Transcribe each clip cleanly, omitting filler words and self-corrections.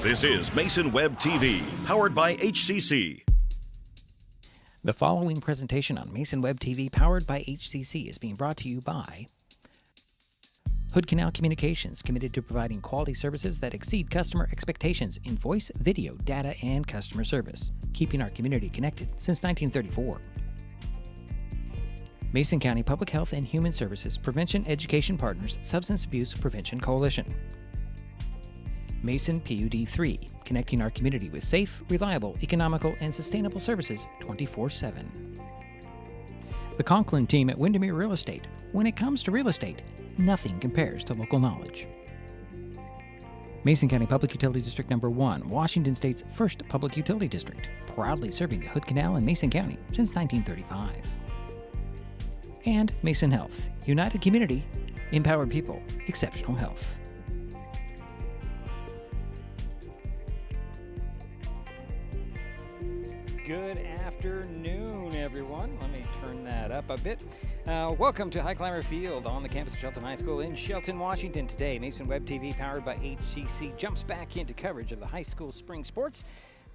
This is Mason Web TV, powered by HCC. The following presentation on Mason Web TV, powered by HCC, is being brought to you by Hood Canal Communications, committed to providing quality services that exceed customer expectations in voice, video, data, and customer service, keeping our community connected since 1934. Mason County Public Health and Human Services Prevention Education Partners Substance Abuse Prevention Coalition. Mason PUD 3, connecting our community with safe, reliable, economical, and sustainable services 24/7. The Conklin team at Windermere Real Estate. When it comes to real estate, nothing compares to local knowledge. Mason County Public Utility District Number 1, Washington State's first public utility district, proudly serving the Hood Canal in Mason County since 1935. And Mason Health, united community, empowered people, exceptional health. Good afternoon, everyone. Let me turn that up a bit. Welcome to Highclimber Field on the campus of Shelton High School in Shelton, Washington. Today, Mason Web TV, powered by HCC, jumps back into coverage of the high school spring sports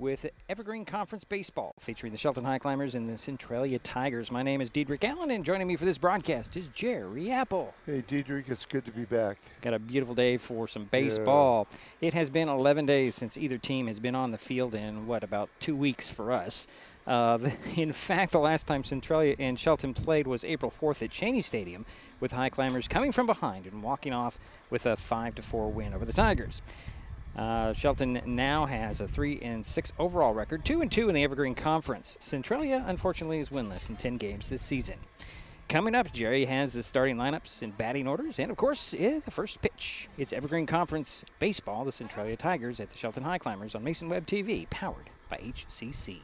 with Evergreen Conference Baseball, featuring the Shelton Highclimbers and the Centralia Tigers. My name is Diedrich Allen, and joining me for this broadcast is Jerry Apple. Hey, Diedrich, it's good to be back. Got a beautiful day for some baseball. Yeah. It has been 11 days since either team has been on the field in, about 2 weeks for us. In fact, the last time Centralia and Shelton played was April 4th at Cheney Stadium, with Highclimbers coming from behind and walking off with a 5-4 win over the Tigers. Shelton now has a 3-6 overall record, 2-2 in the Evergreen Conference. Centralia, unfortunately, is winless in 10 games this season. Coming up, Jerry has the starting lineups and batting orders, and of course, the first pitch. It's Evergreen Conference Baseball, the Centralia Tigers at the Shelton Highclimbers on Mason Web TV, powered by HCC.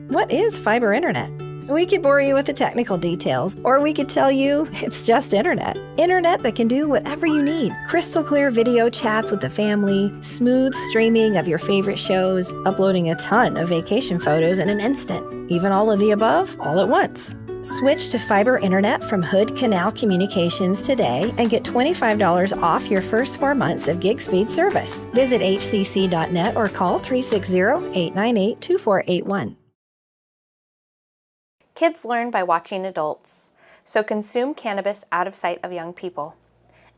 What is fiber internet? We could bore you with the technical details, or we could tell you it's just internet. Internet that can do whatever you need. Crystal clear video chats with the family, smooth streaming of your favorite shows, uploading a ton of vacation photos in an instant. Even all of the above, all at once. Switch to fiber internet from Hood Canal Communications today and get $25 off your first 4 months of gig speed service. Visit hcc.net or call 360-898-2481. Kids learn by watching adults, so consume cannabis out of sight of young people.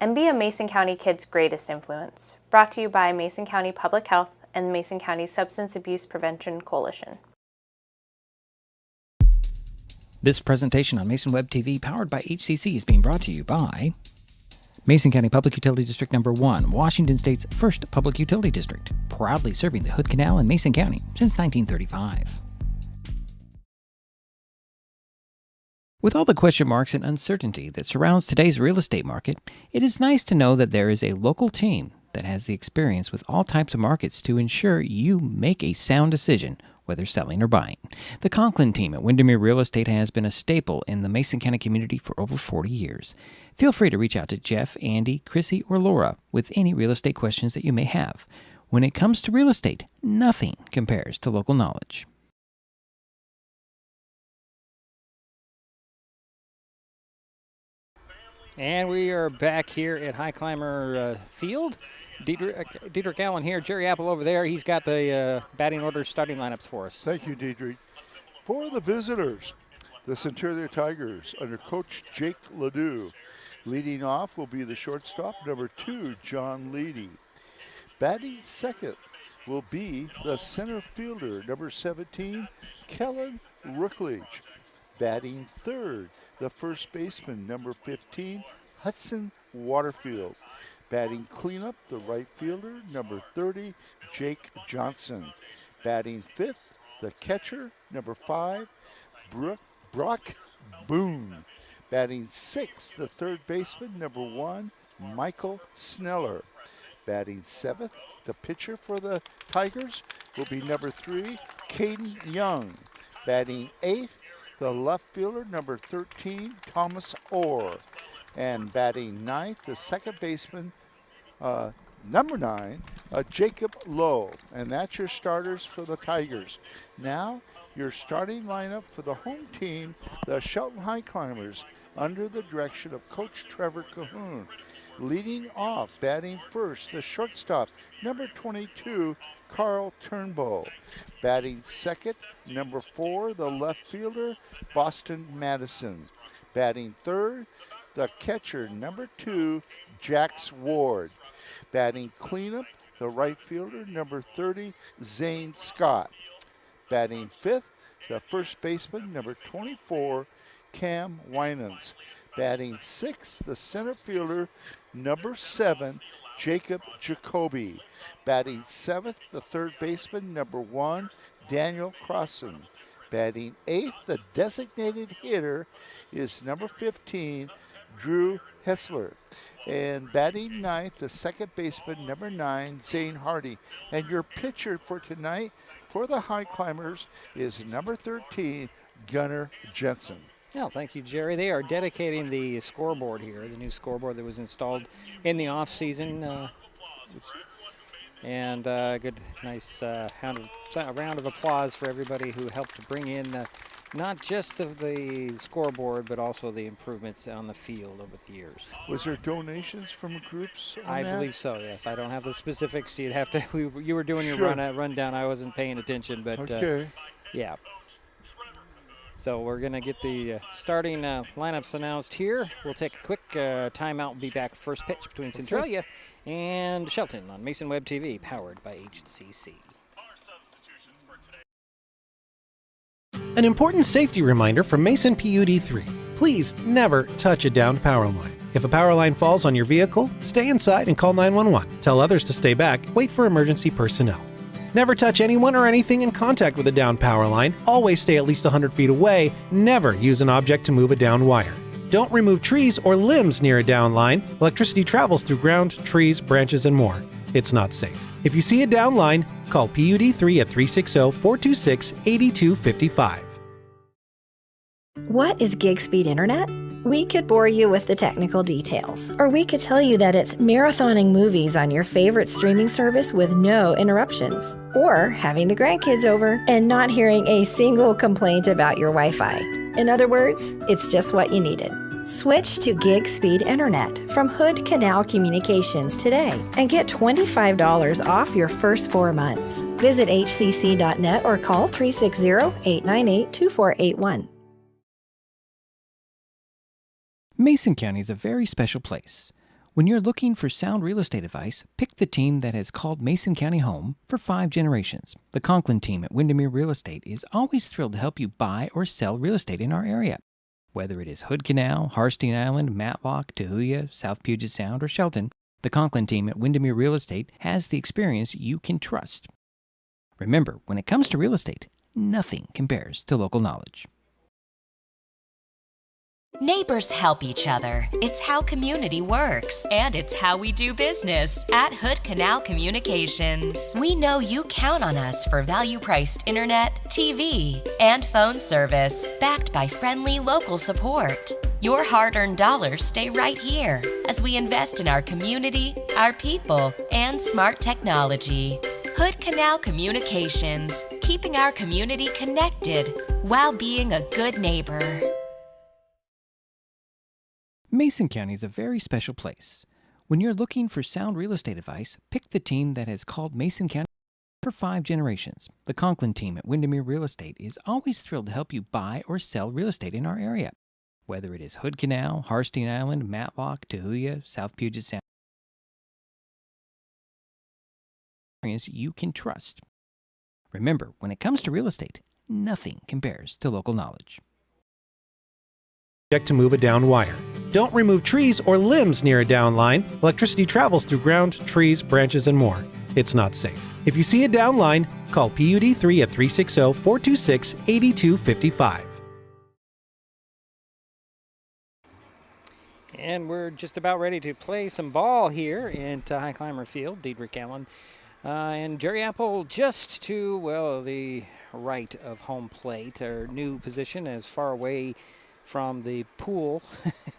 And be a Mason County kid's greatest influence. Brought to you by Mason County Public Health and the Mason County Substance Abuse Prevention Coalition. This presentation on Mason Web TV, powered by HCC, is being brought to you by Mason County Public Utility District Number 1, Washington State's first public utility district, proudly serving the Hood Canal in Mason County since 1935. With all the question marks and uncertainty that surrounds today's real estate market, it is nice to know that there is a local team that has the experience with all types of markets to ensure you make a sound decision, whether selling or buying. The Conklin team at Windermere Real Estate has been a staple in the Mason County community for over 40 years. Feel free to reach out to Jeff, Andy, Chrissy, or Laura with any real estate questions that you may have. When it comes to real estate, nothing compares to local knowledge. And we are back here at Highclimber Field. Diedrich Allen here, Jerry Apple over there. He's got the batting order starting lineups for us. Thank you, Diedrich. For the visitors, the Centralia Tigers under Coach Jake Ledoux. Leading off will be the shortstop, number 2, John Leedy. Batting second will be the center fielder, number 17, Kellen Rookledge. Batting third, the first baseman, number 15, Hudson Waterfield. Batting cleanup, the right fielder, number 30, Jake Johnson. Batting fifth, the catcher, number 5, Brock Boone. Batting sixth, the third baseman, number 1, Michael Sneller. Batting seventh, the pitcher for the Tigers will be number 3, Caden Young. Batting eighth, the left fielder, number 13, Thomas Orr. And batting ninth, the second baseman, number 9, Jacob Lowe. And that's your starters for the Tigers. Now, your starting lineup for the home team, the Shelton Highclimbers, under the direction of Coach Trevor Cahoon. Leading off, batting first, the shortstop, number 22, Carl Turnbow. Batting second, number 4, the left fielder, Boston Madison. Batting third, the catcher, number 2, Jax Ward. Batting cleanup, the right fielder, number 30, Zane Scott. Batting fifth, the first baseman, number 24, Cam Winans. Batting sixth, the center fielder, number 7, Jacob Jacoby. Batting seventh, the third baseman, number 1, Daniel Crossan. Batting eighth, the designated hitter is number 15, Drew Hessler. And batting ninth, the second baseman, number 9, Zane Hardy. And your pitcher for tonight for the Highclimbers is number 13, Gunnar Jensen. Oh, thank you, Jerry. They are dedicating the scoreboard here, the new scoreboard that was installed in the off-season. And good, nice round of applause for everybody who helped to bring in not just of the scoreboard, but also the improvements on the field over the years. Was there donations from groups on I that? believe so, yes. I don't have the specifics. You'd have to, you were doing your Sure. rundown. I wasn't paying attention, but Okay. yeah. So we're going to get the starting lineups announced here. We'll take a quick timeout and be back first pitch between Centralia and Shelton on Mason Web TV, powered by HCC. An important safety reminder from Mason PUD3. Please never touch a downed power line. If a power line falls on your vehicle, stay inside and call 911. Tell others to stay back. Wait for emergency personnel. Never touch anyone or anything in contact with a downed power line. Always stay at least 100 feet away. Never use an object to move a downed wire. Don't remove trees or limbs near a downed line. Electricity travels through ground, trees, branches, and more. It's not safe. If you see a downed line, call PUD3 at 360-426-8255. What is gig speed internet? We could bore you with the technical details, or we could tell you that it's marathoning movies on your favorite streaming service with no interruptions, or having the grandkids over and not hearing a single complaint about your Wi-Fi. In other words, it's just what you needed. Switch to gig speed internet from Hood Canal Communications today and get $25 off your first 4 months. Visit hcc.net or call 360-898-2481. Mason County is a very special place. When you're looking for sound real estate advice, pick the team that has called Mason County home for 5 generations. The Conklin team at Windermere Real Estate is always thrilled to help you buy or sell real estate in our area. Whether it is Hood Canal, Harstein Island, Matlock, Tahuya, South Puget Sound, or Shelton, the Conklin team at Windermere Real Estate has the experience you can trust. Remember, when it comes to real estate, nothing compares to local knowledge. Neighbors help each other. It's how community works, and it's how we do business at Hood Canal Communications. We know you count on us for value-priced internet, TV, and phone service, backed by friendly local support. Your hard-earned dollars stay right here as we invest in our community, our people, and smart technology. Hood Canal Communications, keeping our community connected while being a good neighbor. Mason County is a very special place. When you're looking for sound real estate advice, pick the team that has called Mason County for 5 generations. The Conklin team at Windermere Real Estate is always thrilled to help you buy or sell real estate in our area. Whether it is Hood Canal, Harstein Island, Matlock, Tahuya, South Puget Sound, you can trust. Remember, when it comes to real estate, nothing compares to local knowledge. To move a downed wire. Don't remove trees or limbs near a downed line. Electricity travels through ground, trees, branches, and more. It's not safe. If you see a downed line, call PUD3 at 360-426-8255. And we're just about ready to play some ball here into Highclimber Field. Diedrich Allen and Jerry Apple just to, well, the right of home plate. Our new position as far away from the pool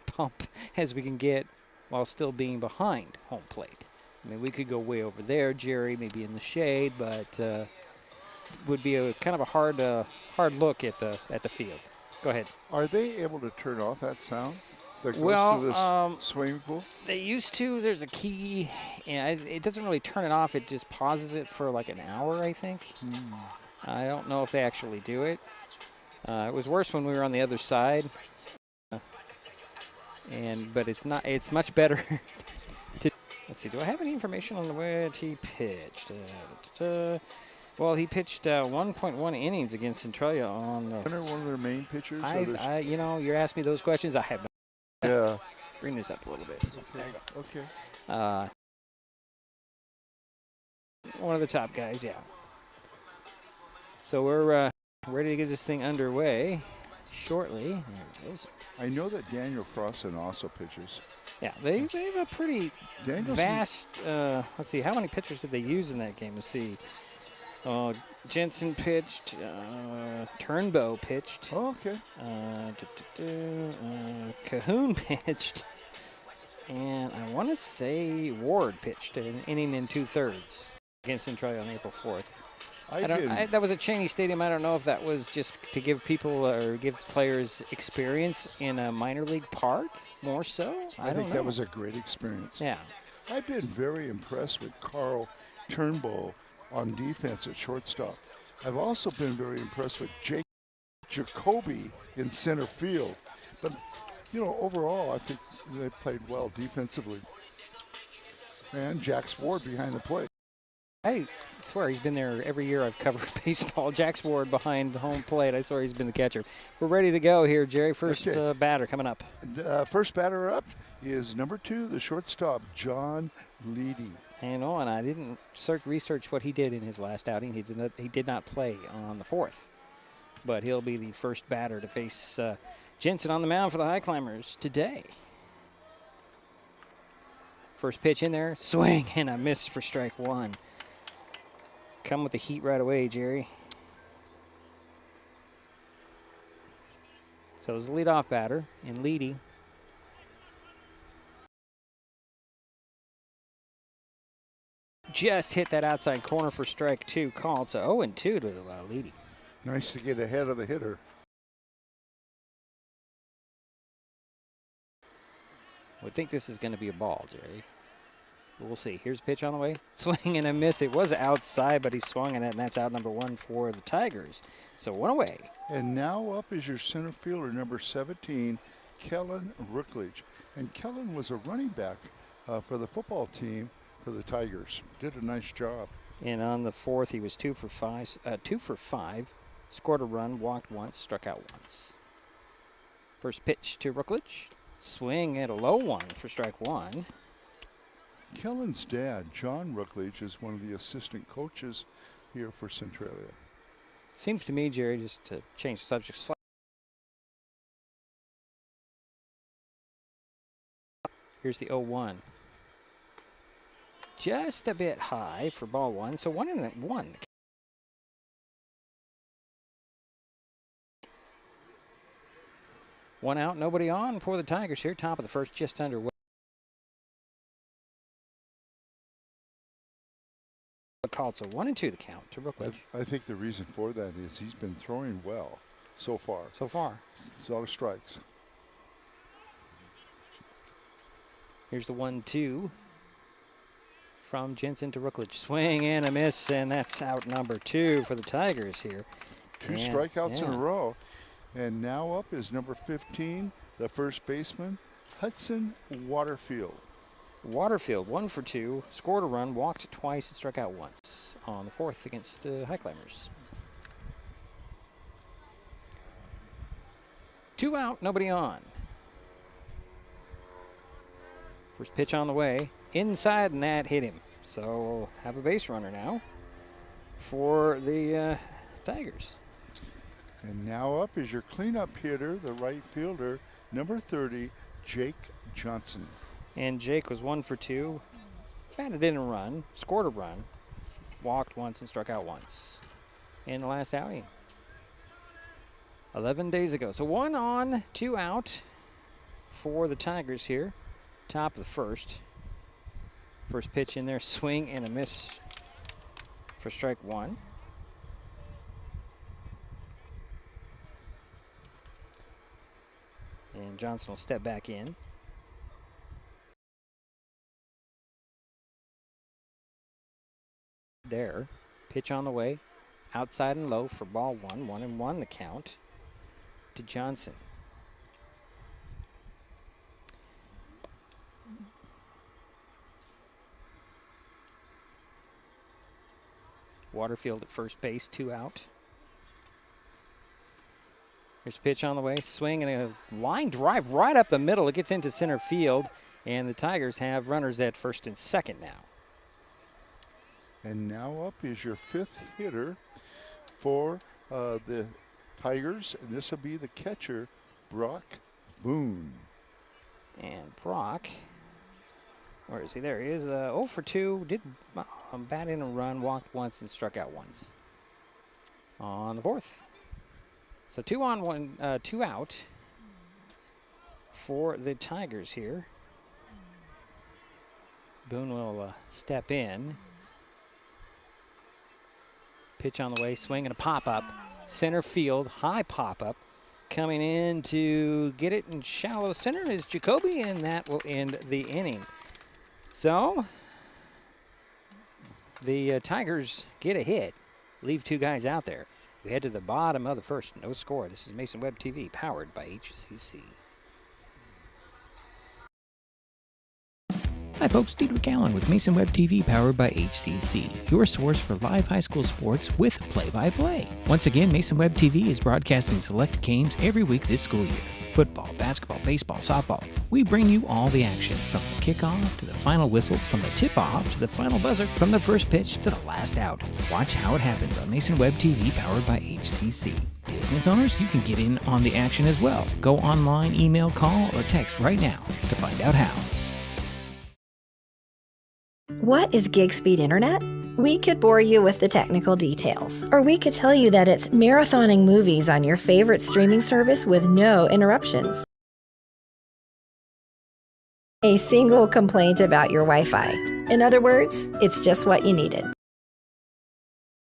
pump as we can get while still being behind home plate. I mean, we could go way over there, Jerry, maybe in the shade, but would be a kind of a hard look at the field. Go ahead. Are they able to turn off that sound? that goes Well, to this swimming pool? They used to. There's a key, and it doesn't really turn it off. It just pauses it for like an hour, I think. I don't know if they actually do it. It was worse when we were on the other side. But it's not. It's much better. Let's see. Do I have any information on the way he pitched? Well, he pitched 1.1 innings against Centralia on the. One of their main pitchers. You know, you're asking me those questions. I have. Yeah. Bring this up a little bit. There you go. Okay. One of the top guys, yeah. So we're ready to get this thing underway shortly. There it goes. I know that Daniel Crossan also pitches. Yeah, they have a pretty vast. Let's see, how many pitchers did they use in that game? Let's see. Jensen pitched. Turnbow pitched. Oh, okay. Cahoon pitched. And I want to say Ward pitched an inning and 2/3 against Centralia on April 4th. That was at Cheney Stadium. I don't know if that was just to give people or give players experience in a minor league park, more so. I think that was a great experience. Yeah. I've been very impressed with Carl Turnbow on defense at shortstop. I've also been very impressed with Jake Jacoby in center field. But, overall, I think they played well defensively. And Jax Ward behind the plate. I swear he's been there every year I've covered baseball. Jax Ward behind home plate. I swear he's been the catcher. We're ready to go here, Jerry. First batter coming up. First batter up is number 2, the shortstop, John Leedy. And I didn't research what he did in his last outing. He did not play on the 4th. But he'll be the first batter to face Jensen on the mound for the Highclimbers today. First pitch in there, swing and a miss for strike 1. Come with the heat right away, Jerry. So it's the leadoff batter in Leedy. Just hit that outside corner for strike 2 called. So 0-2 to Leedy. Nice to get ahead of the hitter. Would think this is going to be a ball, Jerry. But we'll see. Here's a pitch on the way. Swing and a miss. It was outside, but he swung at it, and that's out number 1 for the Tigers. So 1 away. And now up is your center fielder, number 17, Kellen Rookledge. And Kellen was a running back for the football team for the Tigers. Did a nice job. And on the 4th, he was 2 for 5. Scored a run, walked once, struck out once. First pitch to Rookledge. Swing at a low one for strike 1. Kellen's dad, John Rookledge, is one of the assistant coaches here for Centralia. Seems to me, Jerry, just to change the subject slightly. Here's the 0-1. Just a bit high for ball 1, so 1-1. One out, nobody on for the Tigers here. Top of the first, just underway. Called, so 1-2 the count to Rookledge. I think the reason for that is he's been throwing well so far. It's a lot of strikes. Here's the 1-2 from Jensen to Rookledge. Swing and a miss, and that's out number 2 for the Tigers here. 2 strikeouts in a row. And now up is number 15, the first baseman, Hudson Waterfield. Waterfield, 1 for 2, scored a run, walked twice, and struck out once on the 4th against the Highclimbers. 2 out, nobody on. First pitch on the way, inside, and that hit him. So we'll have a base runner now for the Tigers. And now up is your cleanup hitter, the right fielder, number 30, Jake Johnson. And Jake was 1 for 2, batted in a run, scored a run, walked once and struck out once in the last outing 11 days ago. So 1 on, 2 out for the Tigers here. Top of the first. First pitch in there, swing and a miss for strike 1. And Johnson will step back in. There. Pitch on the way. Outside and low for ball 1. 1-1 the count to Johnson. Waterfield at first base, 2 out. Here's a pitch on the way, swing and a line drive right up the middle. It gets into center field, and the Tigers have runners at first and second now. And now up is your 5th hitter for the Tigers, and this will be the catcher, Brock Boone. And Brock, where is he? There he is. 0 for 2. Did bat in a run, walked once, and struck out once on the 4th. So 2 on 1, 2 out for the Tigers here. Boone will step in. Pitch on the way, swing and a pop-up. Center field, high pop-up. Coming in to get it in shallow center is Jacoby, and that will end the inning. So the Tigers get a hit, leave 2 guys out there. We head to the bottom of the first, no score. This is Mason Web TV, powered by HCC. Hi folks, Diedrich Allen with Mason Web TV powered by HCC, your source for live high school sports with play-by-play. Once again, Mason Web TV is broadcasting select games every week this school year. Football, basketball, baseball, softball. We bring you all the action from the kickoff to the final whistle, from the tip-off to the final buzzer, from the first pitch to the last out. Watch how it happens on Mason Web TV powered by HCC. Business owners, you can get in on the action as well. Go online, email, call, or text right now to find out how. What is gig speed internet? We could bore you with the technical details, or we could tell you that it's marathoning movies on your favorite streaming service with no interruptions. A single complaint about your Wi-Fi. In other words, it's just what you needed.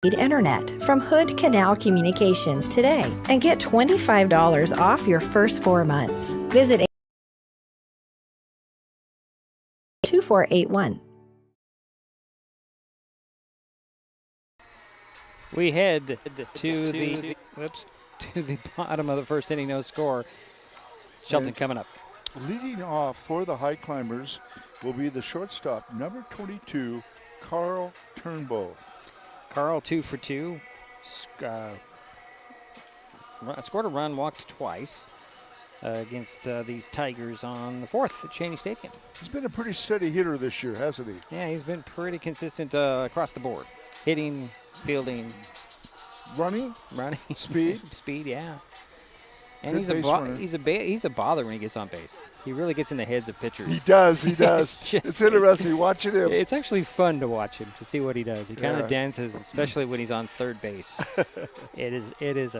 Internet from Hood Canal Communications today and get $25 off your first 4 months. Visit 2481. We head to the bottom of the first inning, no score. Shelton coming up. Leading off for the Highclimbers will be the shortstop, number 22, Carl Turnbow. Carl 2 for 2. Scored a run, walked twice against these Tigers on the 4th at Cheney Stadium. He's been a pretty steady hitter this year, hasn't he? Yeah, he's been pretty consistent across the board. Hitting, fielding, running, speed, yeah. And good he's a bother when he gets on base. He really gets in the heads of pitchers. He does. It's interesting watching him. It's actually fun to watch him, to see what he does. He kind of dances, especially when he's on third base. He's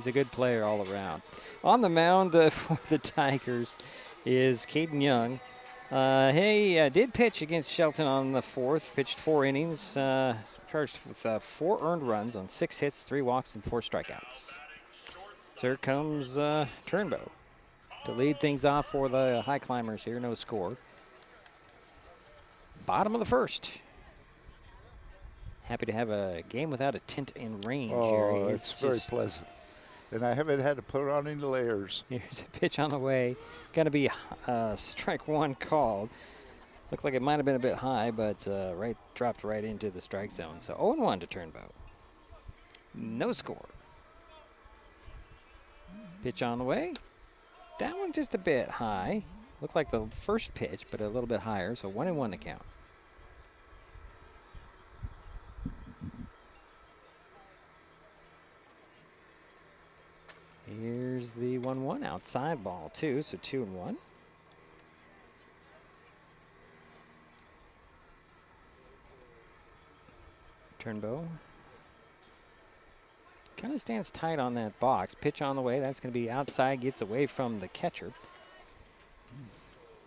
a good player all around. On the mound for the Tigers is Caden Young. He did pitch against Shelton on the 4th, pitched 4 innings, charged with 4 earned runs on 6 hits, 3 walks, and 4 strikeouts. So here comes Turnbow to lead things off for the Highclimbers here, no score. Bottom of the first. Happy to have a game without a tint and range. Oh, it's very pleasant. And I haven't had to put on any layers. Here's a pitch on the way. Going to be strike 1 called. Looked like it might have been a bit high, but dropped right into the strike zone. So 0-1 to Turnbow. No score. Pitch on the way. That one just a bit high. Looked like the first pitch, but a little bit higher. So 1-1 to count. Here's the 1-1 outside ball, too, so 2-1. Turnbow kind of stands tight on that box. Pitch on the way. That's going to be outside, gets away from the catcher.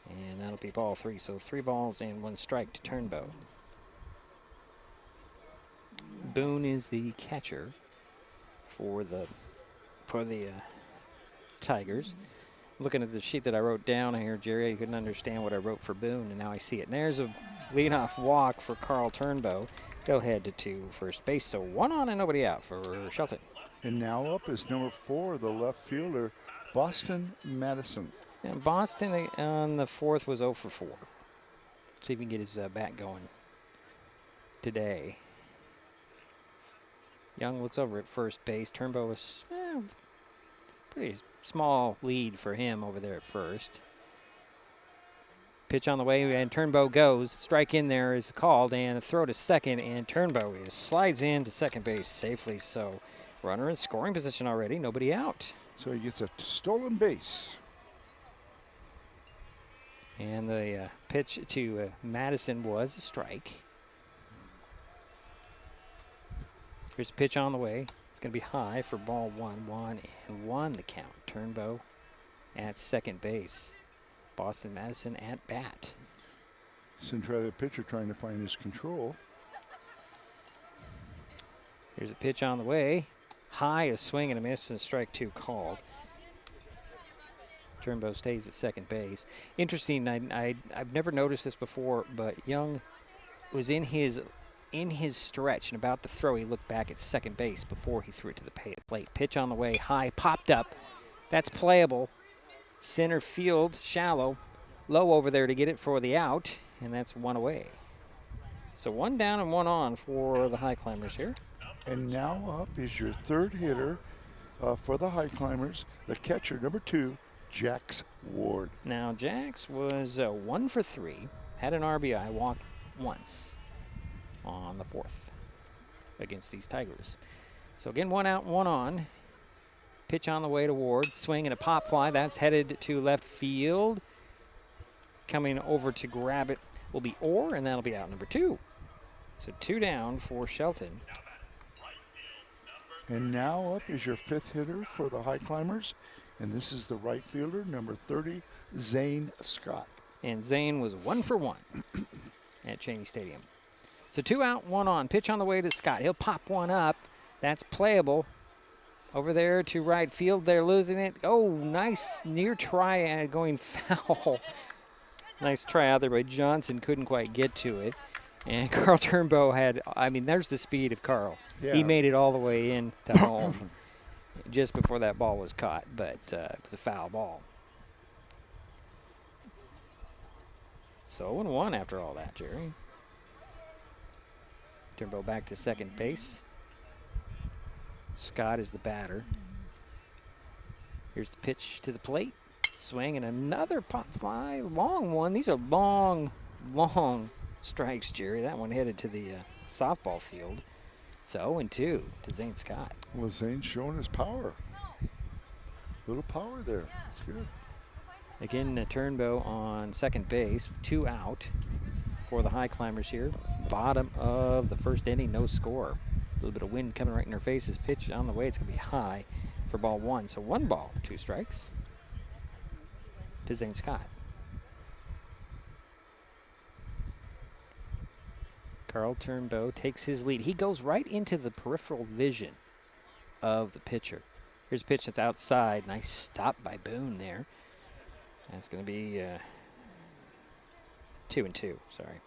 And that'll be ball 3. So 3 balls and 1 strike to Turnbow. Boone is the catcher for the Tigers. looking at the sheet that I wrote down here, Jerry, I couldn't understand what I wrote for Boone, and now I see it. And there's a leadoff walk for Carl Turnbow. He'll head to first base, so 1 on and nobody out for Shelton. And now up is number 4, the left fielder, Boston Madison. And Boston on the 4th was 0 for 4. See if he can get his bat going today. Young looks over at first base. Turnbow was pretty small lead for him over there at first. Pitch on the way, and Turnbow goes. Strike in there is called, and a throw to second, and Turnbow slides into second base safely. So runner in scoring position already, nobody out. So he gets a stolen base. And the pitch to Madison was a strike. Here's a pitch on the way. It's going to be high for ball 1-1 the count. Turnbow at second base. Boston Madison at bat. Centralia pitcher trying to find his control. Here's a pitch on the way. High, a swing and a miss, and strike 2 called. Turnbow stays at second base. Interesting, I've never noticed this before, but Young was in his stretch, and about to throw, he looked back at second base before he threw it to the plate. Pitch on the way, high, popped up. That's playable. Center field, shallow, low over there to get it for the out, and that's 1 away. So 1 down and 1 on for the Highclimbers here. And now up is your third hitter for the Highclimbers, the catcher, number 2, Jax Ward. Now, Jax was 1 for 3, had an RBI, walked once on the 4th against these Tigers. So again, 1 out, 1 on. Pitch on the way to Ward. Swing and a pop fly. That's headed to left field. Coming over to grab it will be Orr, and that'll be out number 2. So 2 down for Shelton. And now up is your 5th hitter for the Highclimbers, and this is the right fielder, number 30, Zane Scott. And Zane was 1 for 1 at Cheney Stadium. So 2 out, 1 on. Pitch on the way to Scott. He'll pop one up. That's playable. Over there to right field, they're losing it. Oh, nice near try going foul. Nice try out there by Johnson, couldn't quite get to it. And Carl Turnbow there's the speed of Carl. Yeah. He made it all the way in to home just before that ball was caught, but it was a foul ball. So 0-1 after all that, Jerry. Turnbow back to second base. Scott is the batter. Here's the pitch to the plate. Swing and another pop fly. Long one. These are long strikes, Jerry. That one headed to the softball field. So 0-2 to Zane Scott. Well, Zane's showing his power. Little power there. That's good. Again, Turnbow on second base. 2 out for the Highclimbers here. Bottom of the first inning, no score. A little bit of wind coming right in their faces. Pitch on the way. It's going to be high for ball 1. So 1 ball, 2 strikes to Zane Scott. Carl Turnbow takes his lead. He goes right into the peripheral vision of the pitcher. Here's a pitch that's outside. Nice stop by Boone there. That's going to be 2-2. Sorry.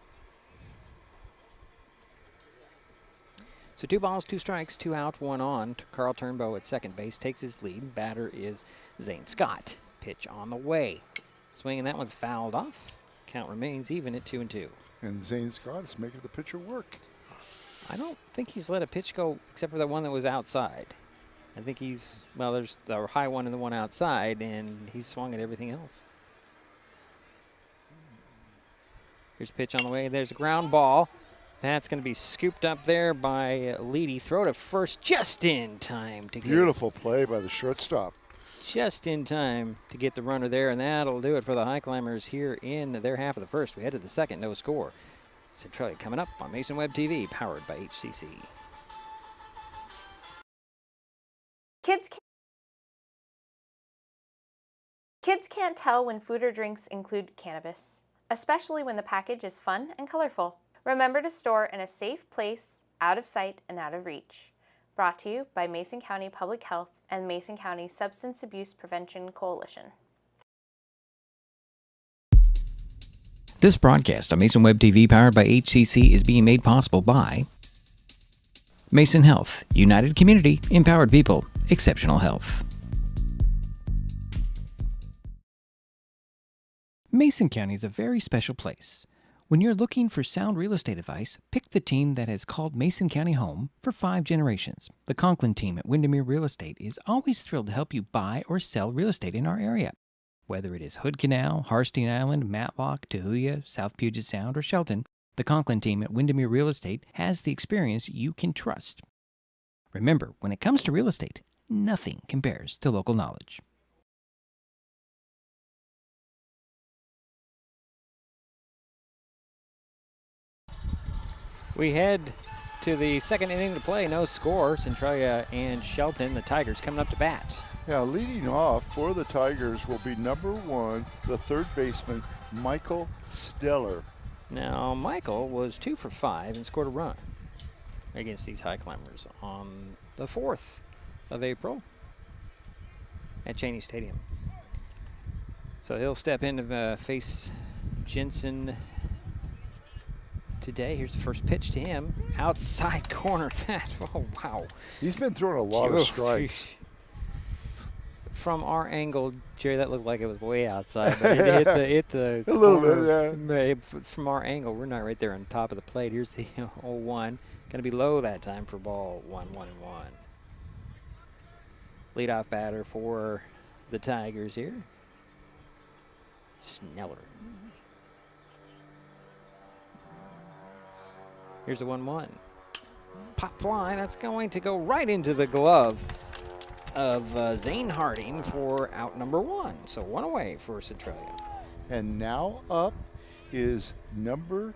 So 2 balls, 2 strikes, 2 out, 1 on. Carl Turnbow at second base takes his lead. Batter is Zane Scott. Pitch on the way. Swing, and that one's fouled off. Count remains even at 2-2. And Zane Scott is making the pitcher work. I don't think he's let a pitch go except for the one that was outside. I think there's the high one and the one outside, and he swung at everything else. Here's a pitch on the way. There's a ground ball. That's going to be scooped up there by Leedy. Throw to first just in time to get Beautiful play by the shortstop. Just in time to get the runner there, and that'll do it for the Highclimbers here in their half of the first. We head to the second, no score. Centralia coming up on Mason Web TV, powered by HCC. Kids can't tell when food or drinks include cannabis, especially when the package is fun and colorful. Remember to store in a safe place, out of sight and out of reach. Brought to you by Mason County Public Health and Mason County Substance Abuse Prevention Coalition. This broadcast on Mason Web TV powered by HCC is being made possible by Mason Health, United Community, Empowered People, Exceptional Health. Mason County is a very special place. When you're looking for sound real estate advice, pick the team that has called Mason County home for 5 generations. The Conklin team at Windermere Real Estate is always thrilled to help you buy or sell real estate in our area. Whether it is Hood Canal, Harstein Island, Matlock, Tahuya, South Puget Sound, or Shelton, the Conklin team at Windermere Real Estate has the experience you can trust. Remember, when it comes to real estate, nothing compares to local knowledge. We head to the second inning to play. No score. Centralia and Shelton, the Tigers, coming up to bat. Yeah, leading off for the Tigers will be number 1, the third baseman, Michael Steller. Now, Michael was 2 for 5 and scored a run against these Highclimbers on the 4th of April at Cheney Stadium. So he'll step in to face Jensen today. Here's the first pitch to him. Outside corner. Oh, wow. He's been throwing a lot of strikes. From our angle, Jerry, that looked like it was way outside, but it hit the a little bit, yeah. From our angle, we're not right there on top of the plate. Here's the 0-1. Going to be low that time for ball 1-1-1. Leadoff batter for the Tigers here. Sneller. Here's the 1-1. Pop fly. That's going to go right into the glove of Zane Harding for out number 1. So 1 away for Centralia. And now up is number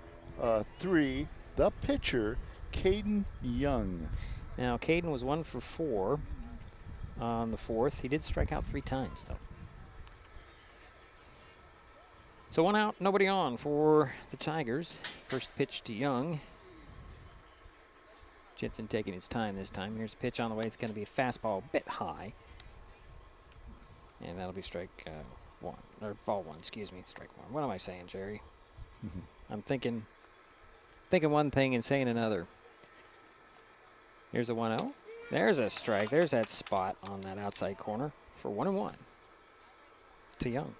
3, the pitcher, Caden Young. Now, Caden was 1 for 4 on the 4th. He did strike out 3 times, though. So 1 out, nobody on for the Tigers. First pitch to Young. Jensen taking his time this time. Here's the pitch on the way. It's going to be a fastball, a bit high. And that'll be strike 1, or ball 1, excuse me, strike 1. What am I saying, Jerry? I'm thinking one thing and saying another. Here's a 1-0. There's a strike. There's that spot on that outside corner for 1-1 to Young.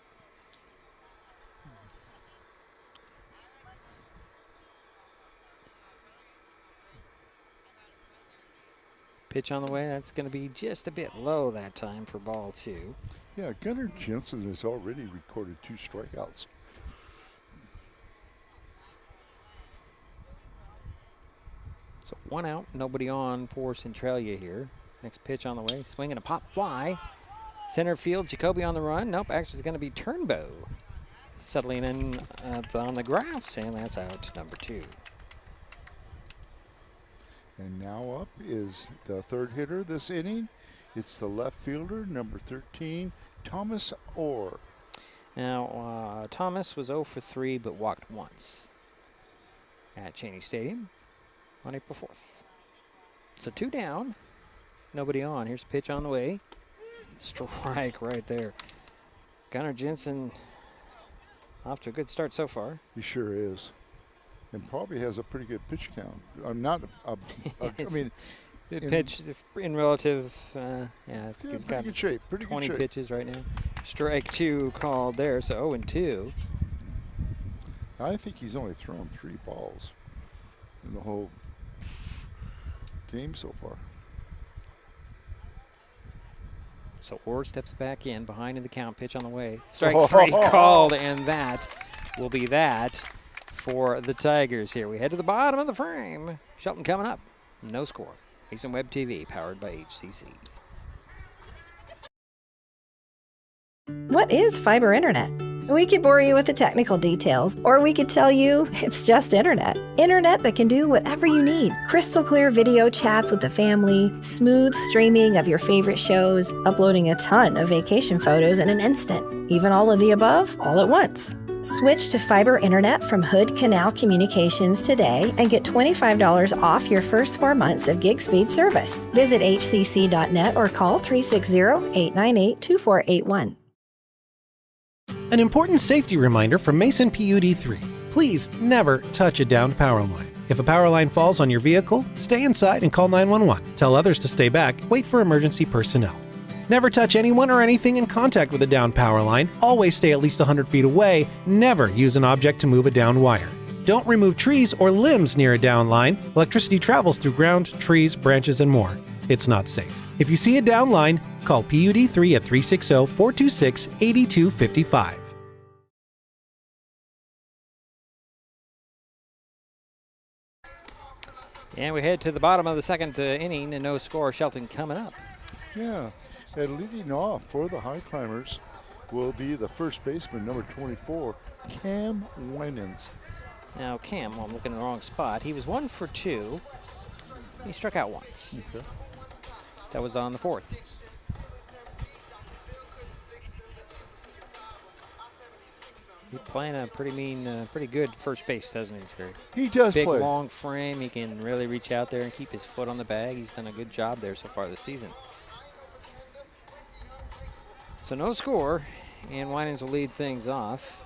Pitch on the way. That's going to be just a bit low that time for ball 2. Yeah, Gunnar Jensen has already recorded 2 strikeouts. So 1 out, nobody on for Centralia here. Next pitch on the way. Swinging a pop fly. Center field, Jacoby on the run. Nope, actually it's going to be Turnbow settling in on the grass, and that's out number 2. And now up is the third hitter this inning. It's the left fielder, number 13, Thomas Orr. Now, Thomas was 0 for 3, but walked once at Cheney Stadium on April 4th. So 2 down, nobody on. Here's a pitch on the way. Strike right there. Gunnar Jensen off to a good start so far. He sure is. And probably has a pretty good pitch count. I mean, pitch in relative, yeah, he's got good shape. 20 pitches right now. Strike 2 called there, so 0-2. I think he's only thrown 3 balls in the whole game so far. So Orr steps back in, behind in the count, pitch on the way. Strike 3 called, and that will be that for the Tigers here. We head to the bottom of the frame. Shelton coming up. No score. Mason Web TV, powered by HCC. What is fiber internet? We could bore you with the technical details, or we could tell you it's just internet. Internet that can do whatever you need. Crystal clear video chats with the family, smooth streaming of your favorite shows, uploading a ton of vacation photos in an instant. Even all of the above, all at once. Switch to fiber internet from Hood Canal Communications today and get $25 off your first 4 months of gig speed service. Visit hcc.net or call 360-898-2481. An important safety reminder from Mason PUD 3. Please never touch a downed power line. If a power line falls on your vehicle, stay inside and call 911. Tell others to stay back. Wait for emergency personnel. Never touch anyone or anything in contact with a downed power line. Always stay at least 100 feet away. Never use an object to move a downed wire. Don't remove trees or limbs near a downed line. Electricity travels through ground, trees, branches, and more. It's not safe. If you see a downed line, call PUD3 at 360-426-8255. And we head to the bottom of the second inning, and no score. Shelton coming up. Yeah, and leading off for the Highclimbers will be the first baseman, number 24, Cam Winans. Now Cam, well, I'm looking in the wrong spot. He was 1 for 2. He struck out once. Okay. That was on the 4th. He's playing a pretty mean, pretty good first base, doesn't he, Terry? He does Big, play. long frame. He can really reach out there and keep his foot on the bag. He's done a good job there so far this season. So no score, and Winans will lead things off.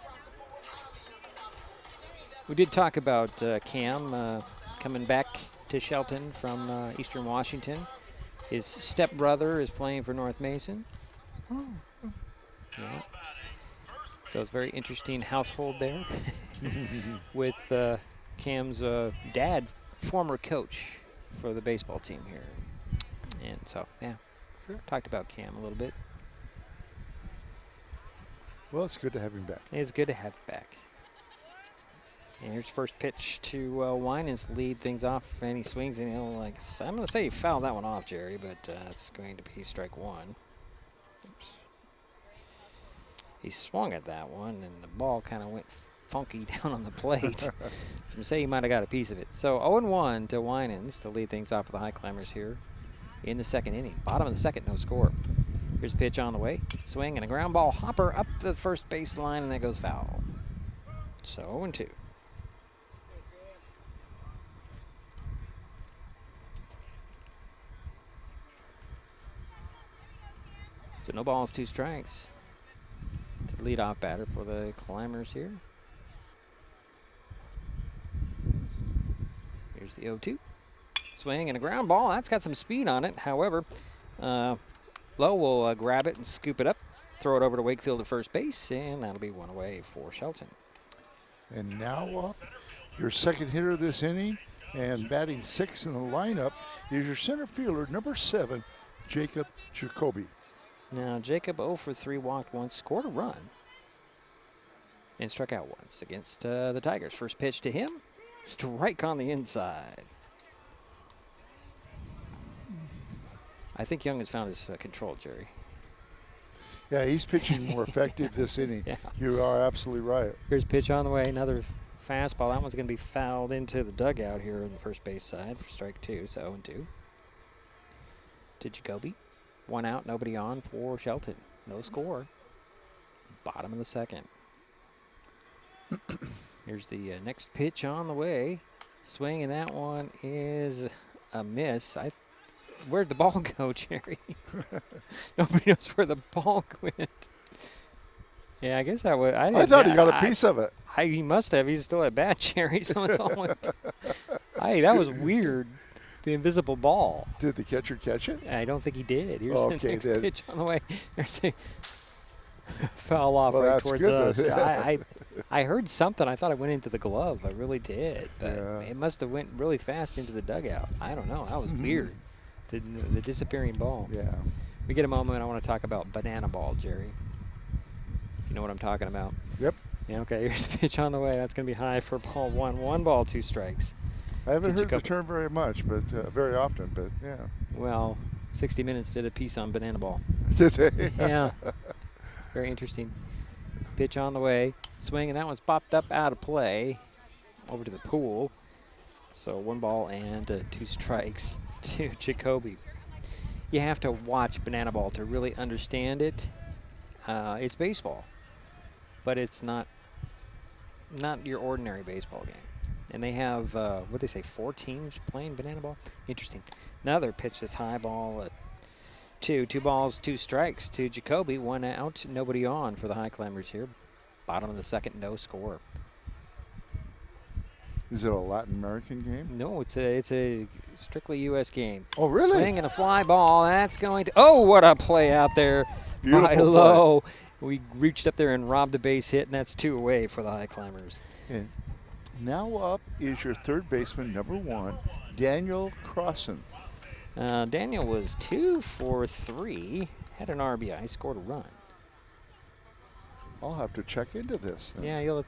We did talk about Cam coming back to Shelton from Eastern Washington. His stepbrother is playing for North Mason. Oh. Yeah. So it's a very interesting household there with Cam's dad, former coach for the baseball team here. And so, yeah, Sure. Talked about Cam a little bit. Well, it's good to have him back. It's good to have him back. And here's first pitch to Winans to lead things off, and he swings, and he'll I'm going to say he fouled that one off, Jerry, but it's going to be strike one. Oops. He swung at that one, and the ball kind of went funky down on the plate. So I'm going to say he might have got a piece of it. So 0-1 to Winans to lead things off with the Highclimbers here in the second inning. Bottom of the second, no score. Here's a pitch on the way. Swing and a ground ball hopper up the first base line, and that goes foul. So 0-2. So no balls, 2 strikes to the leadoff batter for the Climbers here. Here's the 0-2. Swing and a ground ball. That's got some speed on it. However, Lowe will grab it and scoop it up, throw it over to Wakefield at first base, and that'll be one away for Shelton. And now up, your second hitter this inning, and batting 6 in the lineup is your center fielder, number 7, Jacob Jacoby. Now, Jacob 0 for 3, walked once, scored a run, and struck out once against the Tigers. First pitch to him, strike on the inside. I think Young has found his control, Jerry. Yeah, he's pitching more effective this inning. Yeah. You are absolutely right. Here's a pitch on the way, another fastball. That one's going to be fouled into the dugout here on the first base side for strike 2, so 0-2. To Jacoby. 1 out, nobody on for Shelton. No score. Bottom of the second. Here's the next pitch on the way. Swing, and that one is a miss. Where'd the ball go, Jerry? Nobody knows where the ball went. Yeah, I guess that would. I thought he got a piece of it. He must have. He's still at bat, Jerry. So it's all went. That was weird. The invisible ball. Did the catcher catch it? I don't think he did. Here's the next then. pitch on the way. There's a foul off Well, right that's towards good us. I heard something. I thought it went into the glove. I really did. But Yeah. it must have went really fast into the dugout. I don't know. That was weird. The disappearing ball. Yeah. We get a moment. I want to talk about banana ball, Jerry. You know what I'm talking about? Yep. Yeah, okay. Here's the pitch on the way. That's going to be high for ball 1. 1 ball, 2 strikes. I haven't heard the term very much, but very often, but yeah. Well, 60 Minutes did a piece on banana ball. Did they? Yeah. Very interesting. Pitch on the way. Swing, and that one's popped up out of play over to the pool. So 1 ball and 2 strikes to Jacoby. You have to watch banana ball to really understand it. It's baseball, but it's not your ordinary baseball game. And they have, what they say, 4 teams playing banana ball? Interesting. Another pitch that's high ball, 2 balls, 2 strikes to Jacoby. 1 out, nobody on for the Highclimbers here. Bottom of the second, no score. Is it a Latin American game? No, it's a strictly U.S. game. Oh, really? Swing and a fly ball. That's going to. Oh, what a play out there Beautiful by play. Lowe. We reached up there and robbed a base hit, and that's 2 away for the Highclimbers. And now up is your third baseman, number 1, Daniel Crossan. Daniel was 2 for 3, had an RBI, scored a run. I'll have to check into this then. Yeah, you'll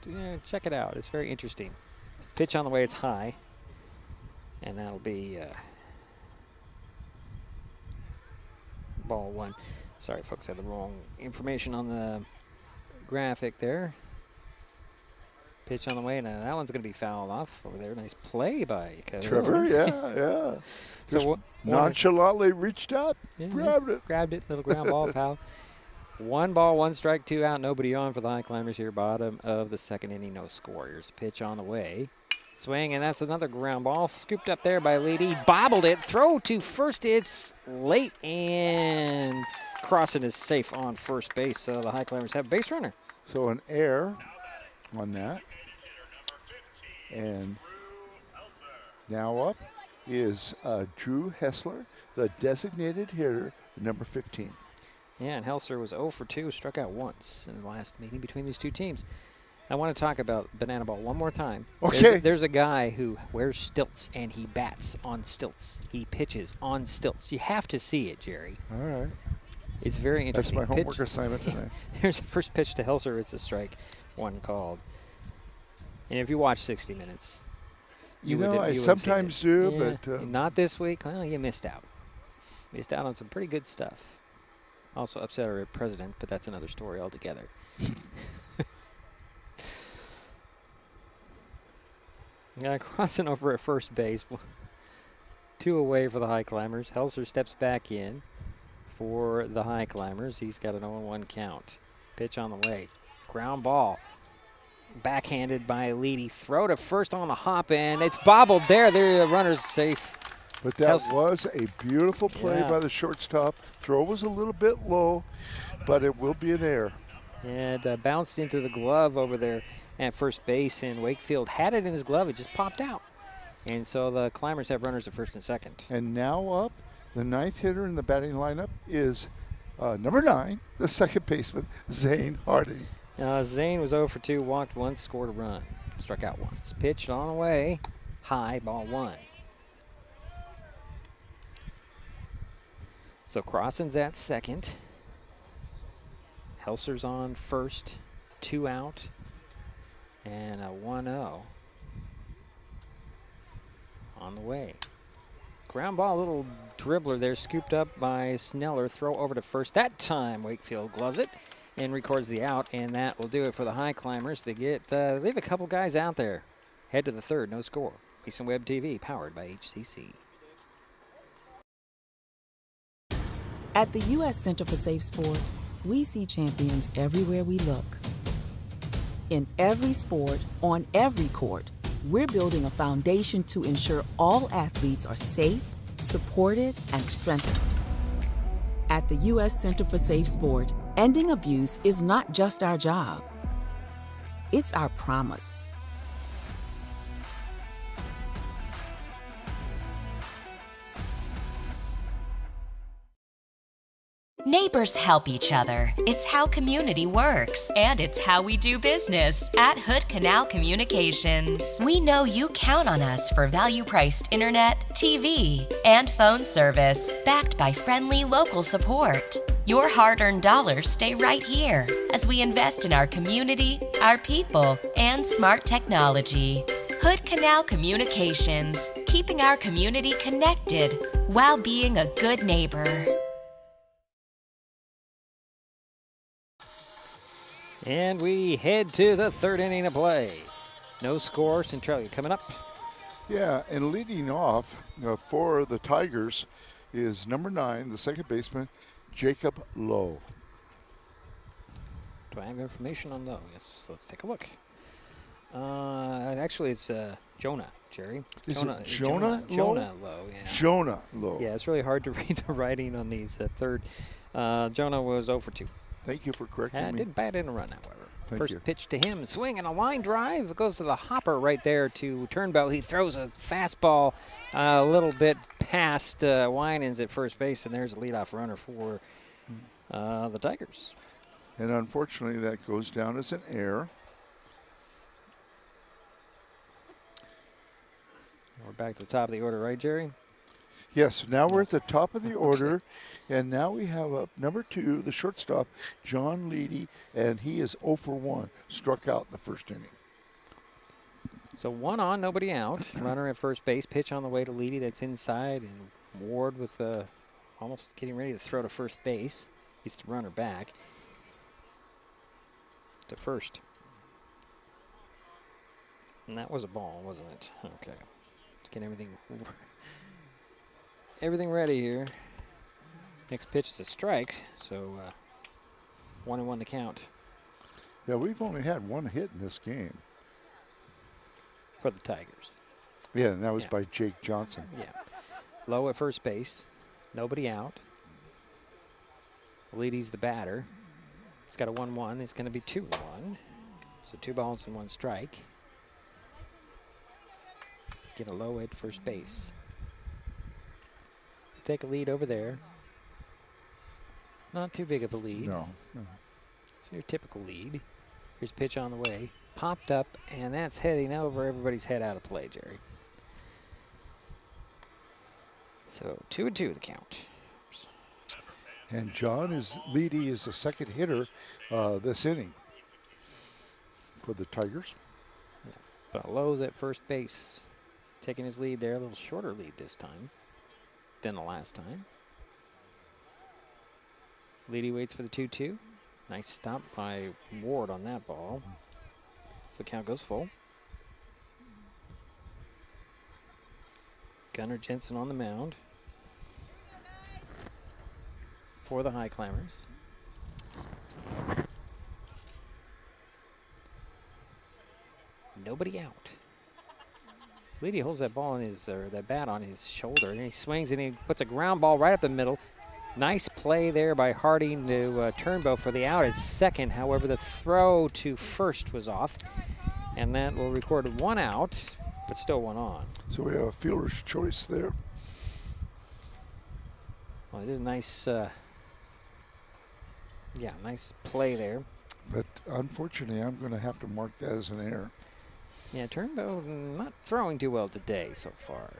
check it out. It's very interesting. Pitch on the way, it's high, and that'll be ball 1. Sorry, folks, I had the wrong information on the graphic there. Pitch on the way, and that one's going to be fouled off over there. Nice play by Trevor, yeah. So nonchalantly reached up, grabbed it. Little ground ball foul. 1 ball, 1 strike, 2 out, nobody on for the Highclimbers here. Bottom of the 2nd inning, no scorers. Pitch on the way. Swing, and that's another ground ball. Scooped up there by Leedy. Bobbled it. Throw to first. It's late, and Crossan is safe on first base. So the Highclimbers have a base runner. So an error on that. And now up is Drew Hessler, the designated hitter, number 15. Yeah, and Helser was 0 for 2, struck out once in the last meeting between these two teams. I want to talk about Banana Ball one more time. Okay. There's a guy who wears stilts, and he bats on stilts. He pitches on stilts. You have to see it, Jerry. All right. It's very That's interesting. my homework assignment today. Here's the first pitch to Helser. It's a strike, 1 called. And if you watch 60 Minutes, You would I have sometimes seen it. do, Yeah, but not this week. Well, you missed out. Missed out on some pretty good stuff. Also upset our president, but that's another story altogether. Crossing over at first base. 2 away for the Highclimbers. Helser steps back in for the Highclimbers. He's got an 0-1 count. Pitch on the way. Ground ball. Backhanded by Leedy. Throw to first on the hop, and it's bobbled there. The runner's safe. But that was a beautiful play Yeah. by the shortstop. Throw was a little bit low, but it will be an error. And bounced into the glove over there at first base, and Wakefield had it in his glove. It just popped out. And so the Climbers have runners at first and second. And now up, the 9th hitter in the batting lineup is number 9, the second baseman, Zane Harding. Zane was 0 for 2, walked once, scored a run. Struck out once. Pitched on the way, high, ball 1. So Crossan's at second. Helser's on first, 2 out, and a 1-0 on the way. Ground ball, a little dribbler there, scooped up by Sneller. Throw over to first. That time Wakefield gloves it and records the out, and that will do it for the Highclimbers. They leave a couple guys out there. Head to the 3rd, no score. Mason Web TV, powered by HCC. At the U.S. Center for Safe Sport, we see champions everywhere we look. In every sport, on every court, we're building a foundation to ensure all athletes are safe, supported, and strengthened. At the U.S. Center for Safe Sport, ending abuse is not just our job. It's our promise. Neighbors help each other. It's how community works, and it's how we do business at Hood Canal Communications. We know you count on us for value-priced internet, TV, and phone service, backed by friendly local support. Your hard-earned dollars stay right here as we invest in our community, our people, and smart technology. Hood Canal Communications, keeping our community connected while being a good neighbor. And we head to the 3rd inning of play. No score, Centralia coming up. Yeah, and leading off for the Tigers is number 9, the second baseman, Jacob Lowe. Do I have information on Lowe? Yes, let's take a look. Actually, it's Jonah, Jerry. Is Jonah, it Jonah Lowe? Jonah Lowe, yeah. Jonah Lowe. Yeah, it's really hard to read the writing on these. Third, Jonah was 0 for 2. Thank you for correcting me. Didn't bat in a run, however. Thank First you. pitch to him, swing and a line drive. It goes to the hopper right there to Turnbow. He throws a fastball a little bit past Winans at first base, and there's a leadoff runner for the Tigers. And unfortunately, that goes down as an error. We're back to the top of the order, right, Jerry? Yes, now we're at the top of the order, and now we have up number 2, the shortstop, John Leedy, and he is 0 for 1, struck out in the first inning. So 1 on, nobody out. Runner at first base, pitch on the way to Leedy that's inside, and Ward with almost getting ready to throw to first base. He's the runner back to first. And that was a ball, wasn't it? Okay. Let's get everything ready here. Next pitch is a strike, so 1-1 the count. Yeah, we've only had 1 hit in this game. For the Tigers. Yeah, and that was by Jake Johnson. Yeah. Low at first base. Nobody out. Leedy's the batter. He's got a 1-1. It's going to be 2-1. So 2 balls and 1 strike. Get a low at first base. Take a lead over there. Not too big of a lead. No. It's your typical lead. Here's pitch on the way. Popped up, and that's heading over everybody's head out of play, Jerry. So 2-2 the count. Oops. And John Leedy is the second hitter this inning for the Tigers. But Lowe's at first base, taking his lead there, a little shorter lead this time than the last time. Leedy waits for the 2-2. Nice stop by Ward on that ball. So the count goes full. Gunnar Jensen on the mound for the Highclimbers. Nobody out. Leedy holds that ball on his, or that bat on his shoulder, and he swings and he puts a ground ball right up the middle. Nice play there by Harding to Turnbow for the out at second. However, the throw to first was off, and that will record 1 out, but still 1 on. So we have a fielder's choice there. Well, it did a nice, nice play there. But unfortunately, I'm going to have to mark that as an error. Yeah, Turnbow not throwing too well today so far.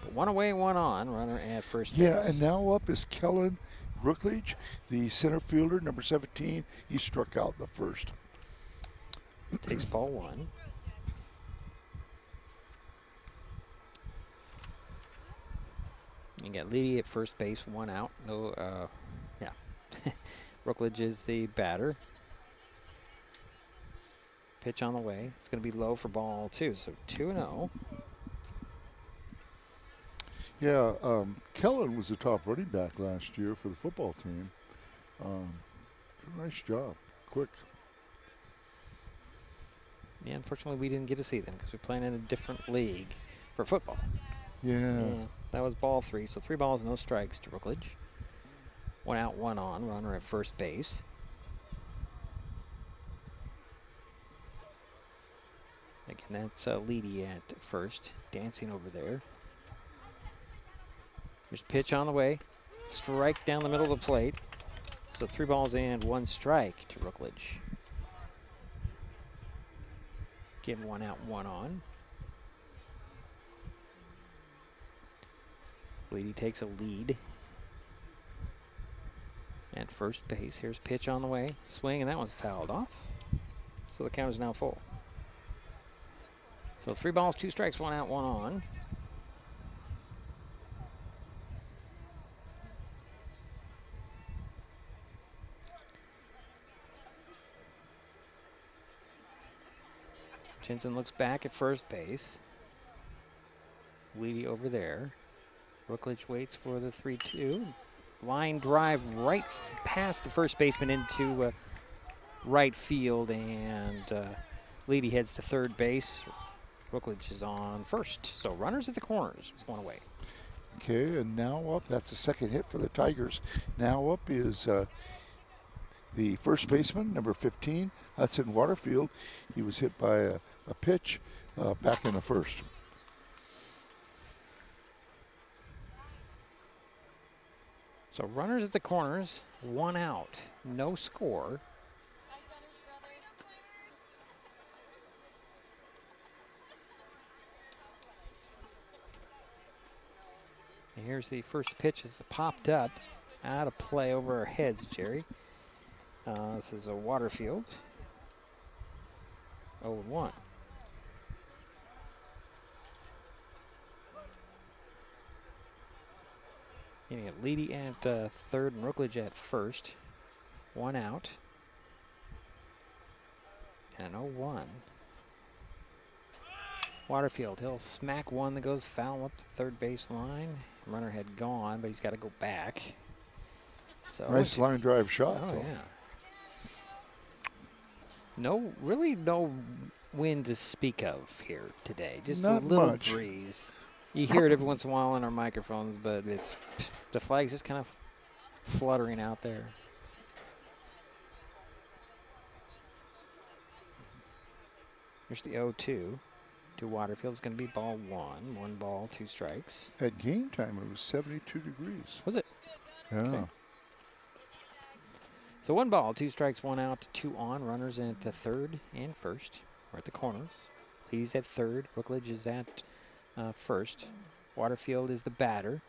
But 1 away, 1 on, runner at first base. Yeah, and now up is Kellen Rookledge, the center fielder, number 17. He struck out in the first. Takes ball 1. You got Leedy at first base, 1 out. No, Rookledge is the batter. Pitch on the way. It's going to be low for ball 2, so 2-0. Yeah, Kellen was the top running back last year for the football team. Nice job, quick. Yeah, unfortunately we didn't get to see them because we're playing in a different league for football. Yeah. That was ball 3, so 3 balls, no strikes to Rookledge. 1 out, 1 on, runner at first base. Again, that's Leedy at first, dancing over there. There's pitch on the way. Strike down the middle of the plate. So 3 balls and 1 strike to Rookledge. Again, 1 out, 1 on. Leedy takes a lead. At first base, here's pitch on the way. Swing, and that one's fouled off. So the count is now full. So 3 balls, 2 strikes, 1 out, 1 on. Jensen looks back at first base. Leedy over there. Rookledge waits for the 3-2. Line drive right past the first baseman into right field, and Leedy heads to third base. Rookledge is on first. So runners at the corners, 1 away. Okay, and now up, that's the second hit for the Tigers. Now up is The first baseman, number 15, Hudson Waterfield, he was hit by a pitch back in the first. So runners at the corners, 1 out, no score. And here's the first pitch as it popped up, out of play over our heads, Jerry. This is a Waterfield. 0-1. Getting it Leedy at third and Rookledge at first. 1 out. And 0-1. Waterfield, he'll smack one that goes foul up the third base line. Runner had gone, but he's got to go back. So nice line drive shot. Oh, yeah. Really no wind to speak of here today. Just Not a little much. breeze. You hear it every once in a while on our microphones, but the flag's just kind of fluttering out there. Here's the 0-2 to Waterfield. It's going to be ball 1. 1 ball, 2 strikes. At game time, it was 72 degrees. Was it? Yeah. Okay. So 1 ball, 2 strikes, 1 out, 2 on. Runners at the third and first. We're at the corners. He's at third. Rookledge is at first. Waterfield is the batter.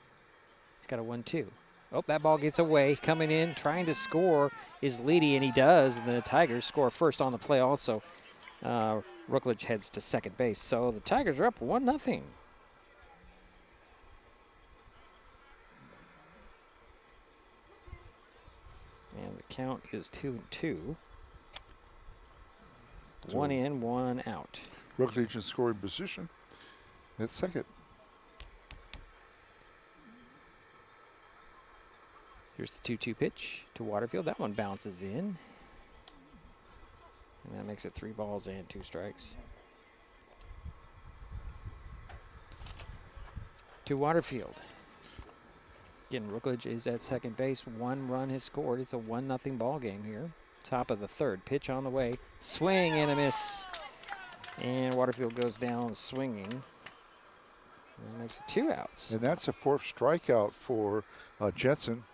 He's got a 1-2. Oh, that ball gets away. Coming in, trying to score is Leedy, and he does. The Tigers score first on the play also. Rookledge heads to second base. So the Tigers are up 1-0. And the count is 2-2. 1 in, 1 out. Rookledge in scoring position at second. Here's the 2-2 pitch to Waterfield. That one bounces in. And that makes it 3 balls and 2 strikes. To Waterfield. Again, Rookledge is at second base. 1 run has scored. It's a 1-0 ball game here. Top of the third. Pitch on the way. Swing and a miss. And Waterfield goes down swinging. And makes it 2 outs. And that's a 4th strikeout for Jensen.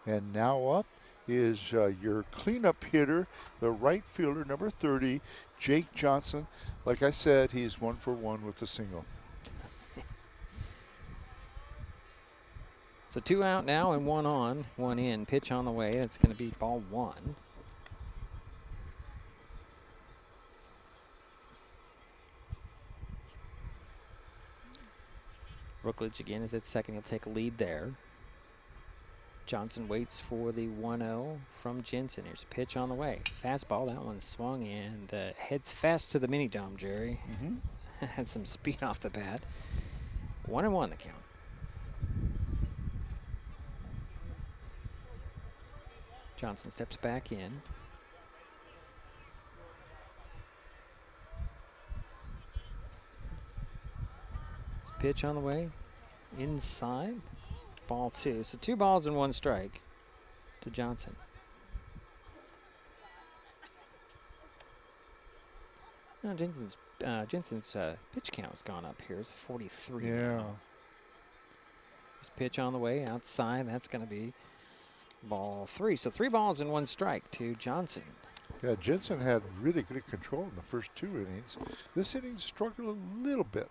And now up is your cleanup hitter, the right fielder, number 30, Jake Johnson. Like I said, he's 1 for 1 with the single. So 2 out now and 1 on, 1 in. Pitch on the way. That's going to be ball 1. Rookledge again is at second. He'll take a lead there. Johnson waits for the 1-0 from Jensen. Here's a pitch on the way. Fastball. That one swung and heads fast to the mini dome, Jerry. Had some speed off the bat. 1-1 the count. Johnson steps back in. This pitch on the way. Inside. Ball 2. So 2 balls and 1 strike to Johnson. Now Jensen's pitch count has gone up here. It's 43 Yeah. now. This pitch on the way outside. That's going to be ball 3. So 3 balls and 1 strike to Johnson. Yeah, Jensen had really good control in the first 2 innings. This inning struggled a little bit.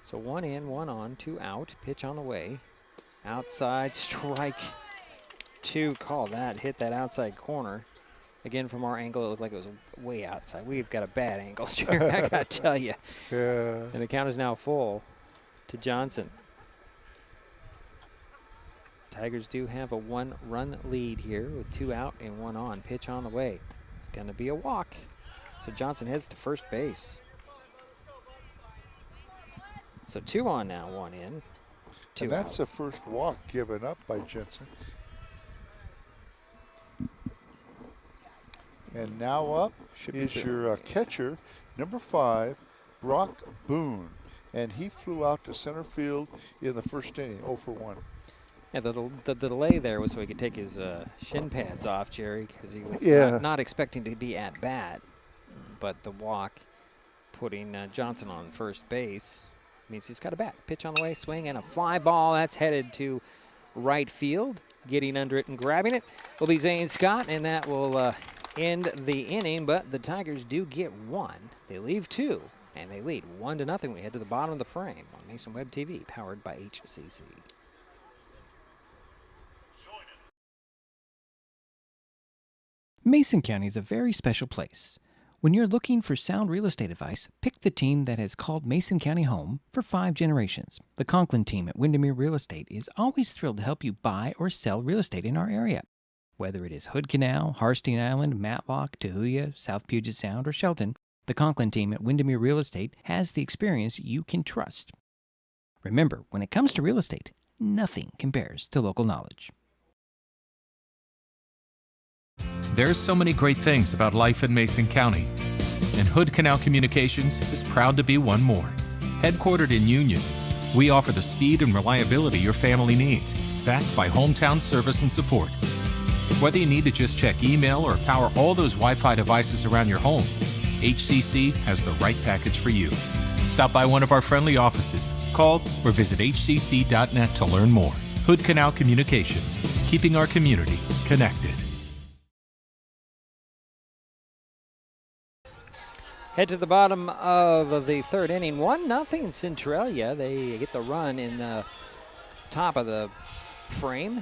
So 1 in, 1 on, 2 out. Pitch on the way. Outside, strike 2. Call that. Hit that outside corner. Again, from our angle, it looked like it was way outside. We've got a bad angle, Jerry, I got to tell you. Yeah. And the count is now full to Johnson. Tigers do have a 1-run lead here with 2 out and 1 on. Pitch on the way. It's going to be a walk. So Johnson heads to first base. So 2 on now, 1 in, 2 And that's out. the first walk given up by Jensen. And now up is your catcher, number 5, Brock Boone. And he flew out to center field in the first inning, 0 for 1. Yeah, the delay there was so he could take his shin pads off, Jerry, because he was not expecting to be at bat. But the walk, putting Johnson on first base, means he's got a bat. Pitch on the way, swing, and a fly ball. That's headed to right field. Getting under it and grabbing it will be Zane Scott, and that will end the inning. But the Tigers do get one. They leave two, and they lead 1-0. We head to the bottom of the frame on Mason Web TV, powered by HCC. Mason County is a very special place. When you're looking for sound real estate advice, pick the team that has called Mason County home for 5 generations. The Conklin team at Windermere Real Estate is always thrilled to help you buy or sell real estate in our area. Whether it is Hood Canal, Harstein Island, Matlock, Tahuya, South Puget Sound, or Shelton, the Conklin team at Windermere Real Estate has the experience you can trust. Remember, when it comes to real estate, nothing compares to local knowledge. There's so many great things about life in Mason County, and Hood Canal Communications is proud to be one more. Headquartered in Union, we offer the speed and reliability your family needs, backed by hometown service and support. Whether you need to just check email or power all those Wi-Fi devices around your home, HCC has the right package for you. Stop by one of our friendly offices, call or visit hcc.net to learn more. Hood Canal Communications, keeping our community connected. Head to the bottom of the third inning. 1-0 Centralia. They get the run in the top of the frame.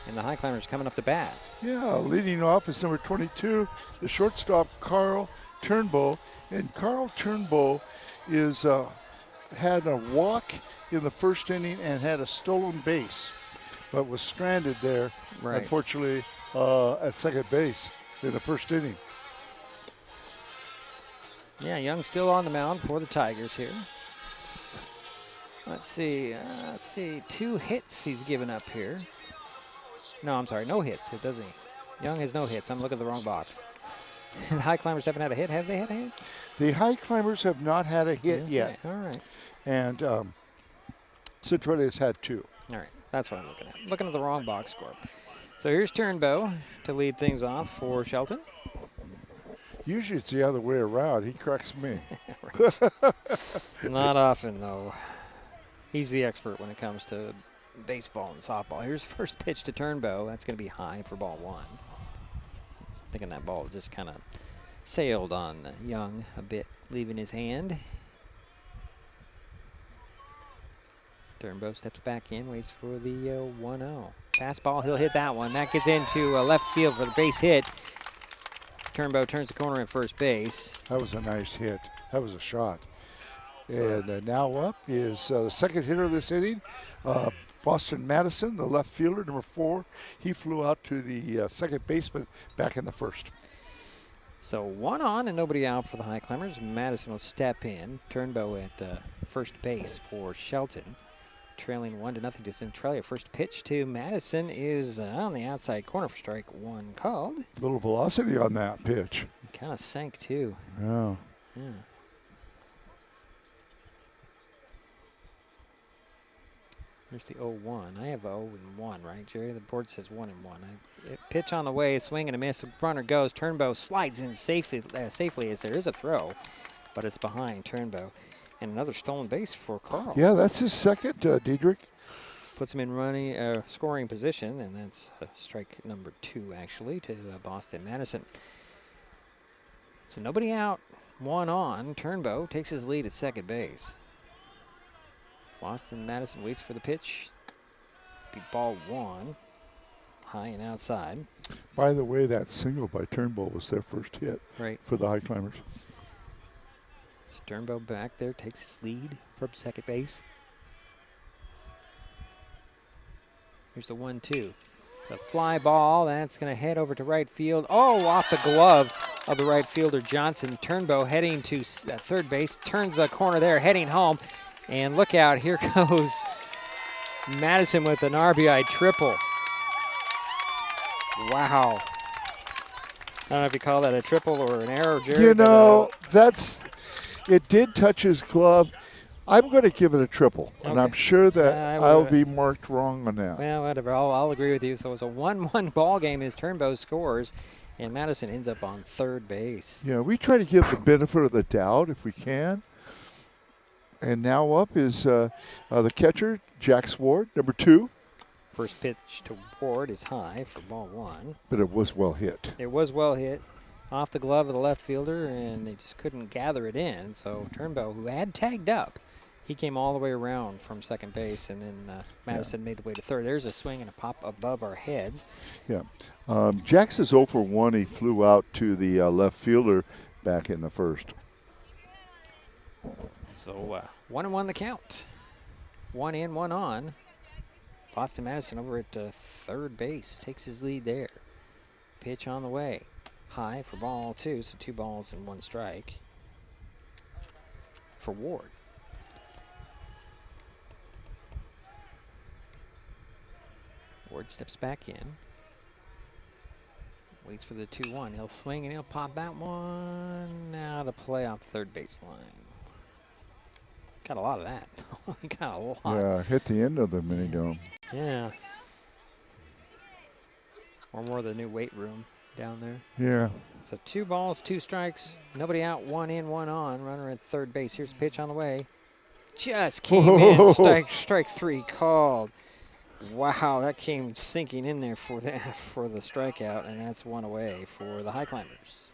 And the Highclimbers coming up to bat. Yeah, leading off is number 22, the shortstop, Carl Turnbow. And Carl Turnbow is had a walk in the first inning and had a stolen base, but was stranded there, unfortunately, at second base in the first inning. Yeah, Young still on the mound for the Tigers here. Let's see, 2 hits he's given up here. No, I'm sorry, no hits, doesn't he? Young has no hits. I'm looking at the wrong box. The Highclimbers haven't had a hit. Have they had a hit? The Highclimbers have not had a hit yet. All right. And Centralia has had 2. All right, that's what I'm looking at. I'm looking at the wrong box score. So here's Turnbow to lead things off for Shelton. Usually it's the other way around. He corrects me. Not often, though. He's the expert when it comes to baseball and softball. Here's the first pitch to Turnbow. That's going to be high for ball 1. Thinking that ball just kind of sailed on Young a bit, leaving his hand. Turnbow steps back in, waits for the 1-0. Fastball, he'll hit that one. That gets into left field for the base hit. Turnbow turns the corner at first base. That was a nice hit. That was a shot. And now up is the second hitter of this inning, Boston Madison, the left fielder, number 4. He flew out to the second baseman back in the first. So 1 on and nobody out for the Highclimbers. Madison will step in. Turnbow at first base for Shelton. Trailing 1-0 to Centralia. First pitch to Madison is on the outside corner for strike 1 called. A little velocity on that pitch. Kind of sank too. Yeah. Here's the 0-1. I have 0-1, right, Jerry? The board says 1-1. Pitch on the way, swing and a miss. Runner goes. Turnbow slides in safely as there is a throw, but it's behind Turnbow. And another stolen base for Carl. Yeah, that's his second, Diedrich. Puts him in scoring position, and that's strike number 2, actually, to Boston Madison. So nobody out, 1 on. Turnbow takes his lead at second base. Boston Madison waits for the pitch. Be ball 1, high and outside. By the way, that single by Turnbow was their first hit for the Highclimbers. Turnbow back there takes his lead from second base. Here's the 1-2. It's a fly ball. That's going to head over to right field. Oh, off the glove of the right fielder Johnson. Turnbow heading to third base. Turns the corner there, heading home. And look out, here goes Madison with an RBI triple. Wow. I don't know if you call that a triple or an error, Jerry. You know, it did touch his glove. I'm going to give it a triple, and I'm sure that I'll would- be marked wrong on that. Well, whatever. I'll agree with you. So it's a 1-1 ball game as Turnbow scores, and Madison ends up on third base. Yeah, we try to give the benefit of the doubt if we can. And now up is the catcher, Jack Sward, number 2. First pitch to Ward is high for ball 1. But it was well hit. It was well hit off the glove of the left fielder, and they just couldn't gather it in. So Turnbow, who had tagged up, he came all the way around from second base, and then Madison made the way to third. There's a swing and a pop above our heads. Yeah. Jax is 0 for 1. He flew out to the left fielder back in the first. So 1-1 the count. 1 in, 1 on. Boston Madison over at third base takes his lead there. Pitch on the way. High for ball 2, so 2 balls and 1 strike for Ward. Ward steps back in. Waits for the 2-1. He'll swing and he'll pop that one. Now the play off the third baseline. Got a lot of that. Got a lot. Yeah, hit the end of the mini dome. Yeah. Or more of the new weight room down there. Yeah. So 2 balls, 2 strikes. Nobody out, 1 in, 1 on. Runner at third base. Here's a pitch on the way. Just came in. Strike 3 called. Wow, that came sinking in there for the strikeout, and that's 1 away for the Highclimbers.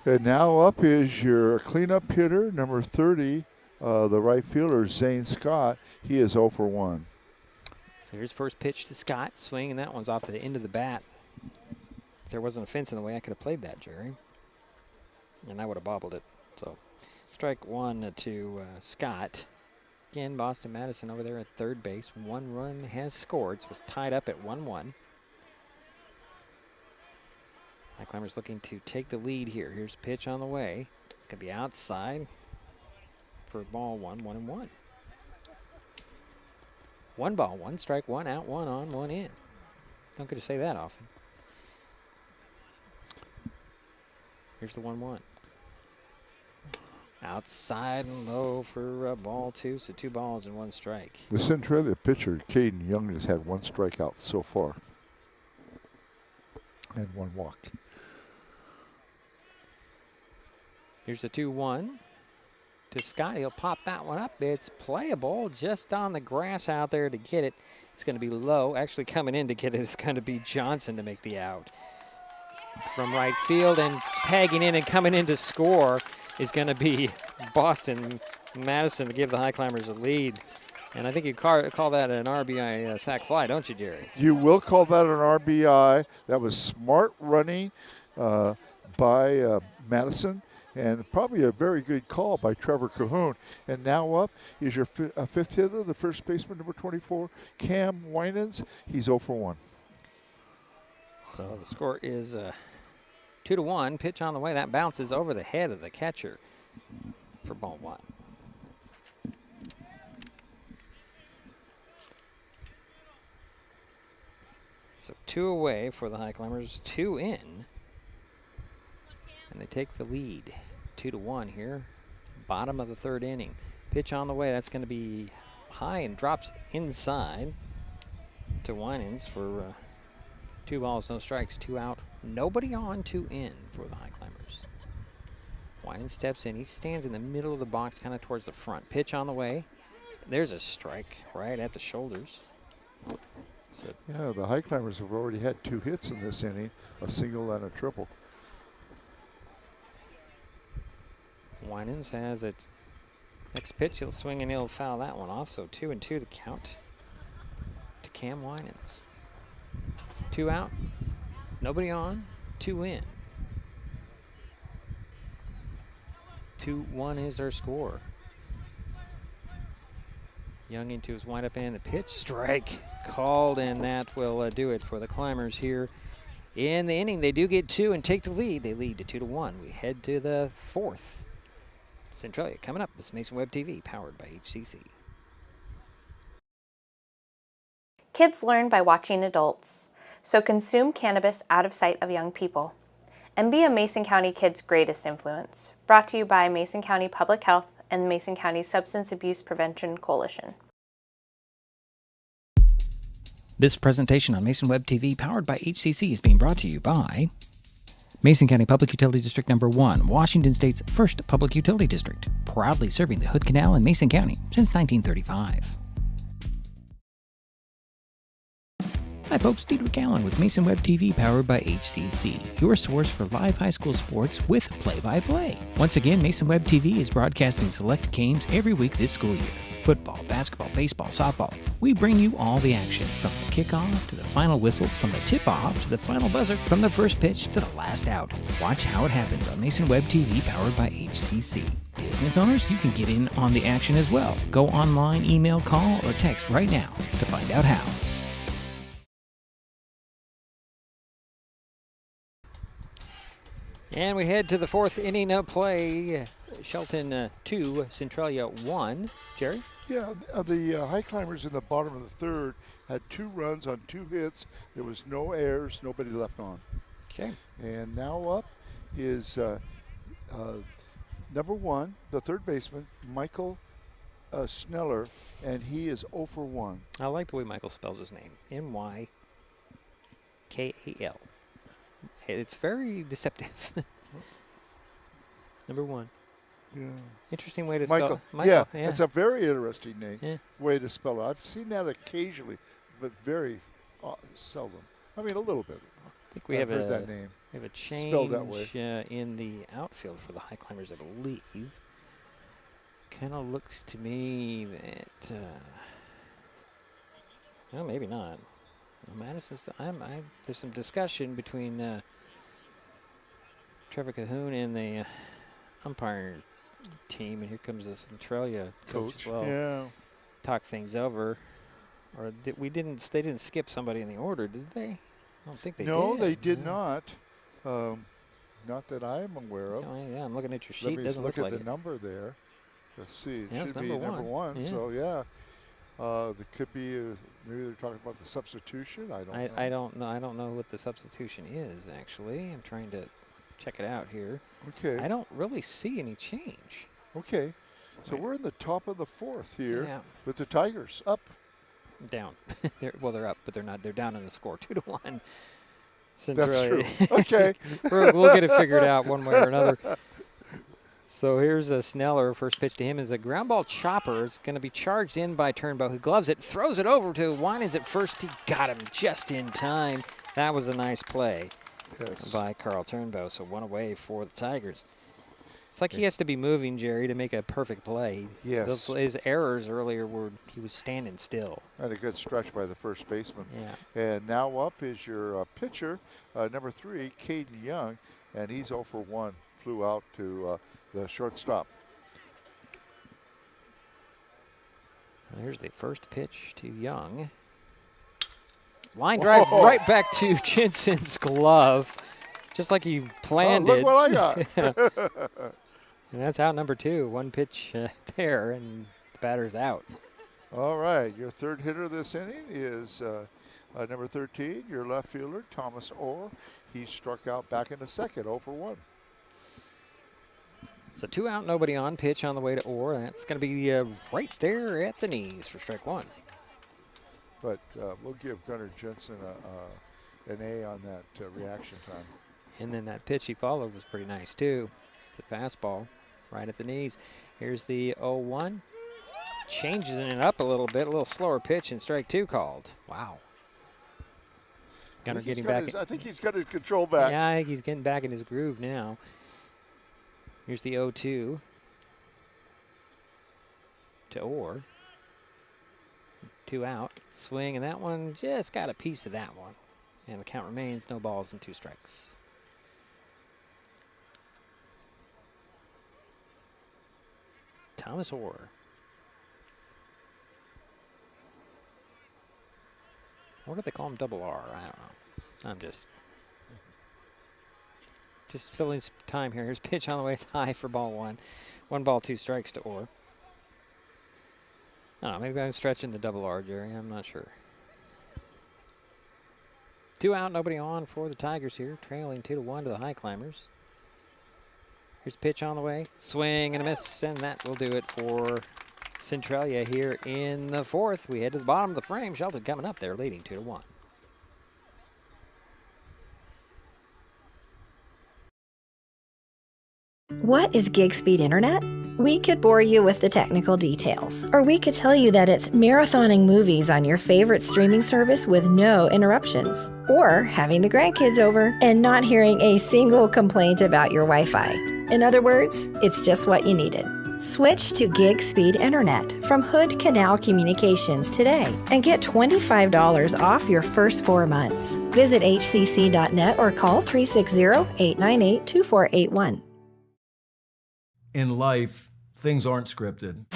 And now up is your cleanup hitter, number 30, the right fielder, Zane Scott. He is 0 for 1. So here's first pitch to Scott. Swing, and that one's off the end of the bat. If there wasn't a fence in the way, I could have played that, Jerry. And I would have bobbled it. So strike 1 to Scott. Again, Boston Madison over there at third base. 1 run has scored, so it's tied up at 1-1. Highclimbers looking to take the lead here. Here's a pitch on the way. It's going to be outside for ball 1, 1-1. 1 ball, 1 strike, 1 out, 1 on, 1 in. Don't get to say that often. Here's the 1-1. Outside and low for ball 2, so 2 balls and 1 strike. The Centralia pitcher, Caden Young, has had 1 strikeout so far. And 1 walk. Here's the 2-1 to Scott. He'll pop that one up. It's playable just on the grass out there to get it. It's going to be low. Actually coming in to get it is going to be Johnson to make the out. From right field, and tagging in and coming in to score is going to be Boston Madison to give the Highclimbers a lead. And I think you call that an RBI sac fly, don't you, Jerry? You will call that an RBI. That was smart running by Madison, and probably a very good call by Trevor Cahoon. And now up is your fifth hitter, the first baseman, number 24, Cam Winans. He's 0 for 1. So the score is 2-1. Pitch on the way. That bounces over the head of the catcher for ball 1. So 2 away for the Highclimbers, 2 in. And they take the lead. 2-1 here. Bottom of the 3rd inning. Pitch on the way. That's going to be high and drops inside to Winans for 2 balls, no strikes, 2 out. Nobody on, 2 in for the Highclimbers. Winans steps in. He stands in the middle of the box, kind of towards the front. Pitch on the way. There's a strike right at the shoulders. So yeah, the Highclimbers have already had 2 hits in this inning, a single and a triple. Winans has it. Next pitch, he'll swing and he'll foul that one off. So 2-2 the count to Cam Winans. 2 out, nobody on, 2 in. 2-1 is our score. Young into his windup and the pitch, strike called, and that will do it for the Climbers here in the inning. They do get 2 and take the lead. They lead to 2-1. We head to the 4th. Centralia coming up. This is Mason Web TV, powered by HCC. Kids learn by watching adults, so consume cannabis out of sight of young people. And be a Mason County kid's greatest influence. Brought to you by Mason County Public Health and the Mason County Substance Abuse Prevention Coalition. This presentation on Mason Web TV, powered by HCC, is being brought to you by Mason County Public Utility District Number 1, Washington State's first public utility district, proudly serving the Hood Canal in Mason County since 1935. Hi folks, Diedrich Allen with Mason Web TV, powered by HCC, your source for live high school sports with play-by-play. Once again, Mason Web TV is broadcasting select games every week this school year. Football, basketball, baseball, softball. We bring you all the action, from the kickoff to the final whistle, from the tip-off to the final buzzer, from the first pitch to the last out. Watch how it happens on Mason Web TV, powered by HCC. Business owners, you can get in on the action as well. Go online, email, call, or text right now to find out how. And we head to the fourth inning of play. Shelton 2, Centralia 1. Jerry? Yeah, the Highclimbers in the bottom of the third had 2 runs on 2 hits. There was no errors, nobody left on. Okay. And now up is number 1, the third baseman, Michael Sneller, and he is 0 for 1. I like the way Michael spells his name. Nykel. It's very deceptive. Number 1. Yeah. Interesting way to Michael. spell. Michael. Yeah, it's a very interesting name. Yeah. Way to spell it. I've seen that occasionally, but very seldom. I mean, a little bit. I think we have heard that name. We have a change spelled that way. In the outfield for the Highclimbers, I believe. Kind of looks to me that, well, maybe not. Madison's. There's some discussion between Trevor Cahoon and the umpire team, and here comes the Centralia coach as well. Yeah. Talk things over. Or they didn't skip somebody in the order, did they? I don't think they did. No, they did not. Not that I'm aware of. Oh, yeah, I'm looking at your sheet. Let me Doesn't look look at like the it. number there. Let's see. It Yeah, should it's be number number 1. Yeah. So, yeah. There could be maybe they're talking about the substitution. I don't know. I don't know. I don't know what the substitution is, actually. I'm trying to check it out here. Okay. I don't really see any change. Okay. So we're in the top of the 4th here Yeah. with the Tigers up. Down. They're up, but they're not. They're down in the score, 2-1. That's true. Centralia. Okay. We'll get it figured out one way or another. So here's a Sneller. First pitch to him is a ground ball chopper. It's going to be charged in by Turnbow, who gloves it, throws it over to Winans at first. He got him just in time. That was a nice play by Carl Turnbow. So 1 away for the Tigers. It's like he has to be moving, Jerry, to make a perfect play. Yes. His errors earlier were he was standing still. And a good stretch by the first baseman. Yeah. And now up is your pitcher, number 3, Caden Young, and he's 0 for 1. Flew out to the shortstop. Here's the first pitch to Young. Line drive right back to Jensen's glove, just like he planned look it. what I got. And that's out number 2. 1 pitch there, and the batter's out. All right, your third hitter this inning is number 13, your left fielder, Thomas Orr. He struck out back in the second, 0 for 1. So 2 out, nobody on. Pitch on the way to Orr. And that's going to be right there at the knees for strike 1. But we'll give Gunnar Jensen an A on that reaction time. And then that pitch he followed was pretty nice, too. It's a fastball right at the knees. Here's the 0-1. Changes it up a little bit. A little slower pitch, and strike 2 called. Wow. Gunnar getting back. I think he's got his control back. Yeah, I think he's getting back in his groove now. Here's the 0-2 to Orr. 2 out. Swing, and that one just got a piece of that one. And the count remains no balls and 2 strikes. Thomas Orr. What do they call him? Double R? I don't know. I'm just filling some time here. Here's pitch on the way. It's high for ball 1. 1 ball, 2 strikes to Orr. I don't know. Maybe I'm stretching the double R, Jerry. I'm not sure. 2 out, nobody on for the Tigers here, trailing 2-1 to the Highclimbers. Here's the pitch on the way. Swing and a miss, and that will do it for Centralia here in the fourth. We head to the bottom of the frame. Shelton coming up there, leading 2-1. What is gig speed internet? We could bore you with the technical details, or we could tell you that it's marathoning movies on your favorite streaming service with no interruptions, or having the grandkids over and not hearing a single complaint about your Wi-Fi. In other words, it's just what you needed. Switch to gig speed internet from Hood Canal Communications today and get $25 off your first 4 months. Visit hcc.net or call 360-898-2481. In life, things aren't scripted.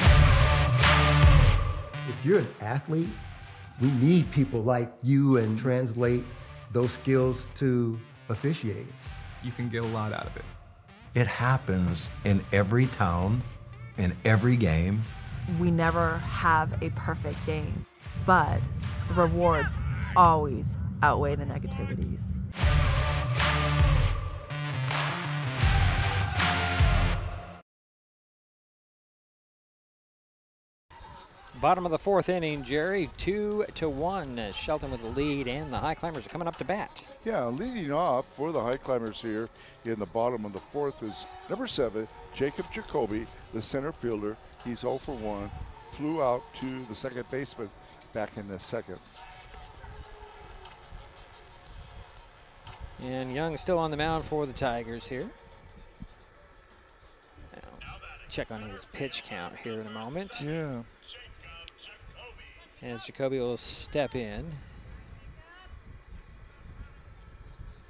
If you're an athlete, we need people like you and translate those skills to officiating. You can get a lot out of it. It happens in every town, in every game. We never have a perfect game, but the rewards always outweigh the negativities. Bottom of the fourth inning, Jerry, 2-1. Shelton with the lead, and the Highclimbers are coming up to bat. Yeah, leading off for the Highclimbers here in the bottom of the fourth is number 7, Jacob Jacoby, the center fielder. He's 0 for 1, flew out to the second baseman back in the second. And Young still on the mound for the Tigers here. Now let's check on his pitch count here in a moment. Yeah. As Jacoby will step in.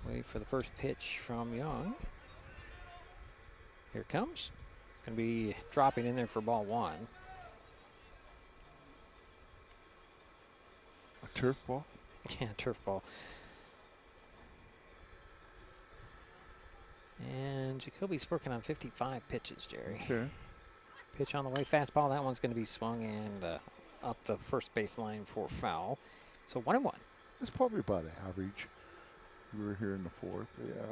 Wait for the first pitch from Young. Here it comes. It's going to be dropping in there for ball 1. A turf ball? Yeah, turf ball. And Jacoby's working on 55 pitches, Jerry. Okay. Pitch on the way, fastball. That one's going to be swung and up the first base line for foul. So 1-1. It's probably about average. We were here in the fourth, yeah.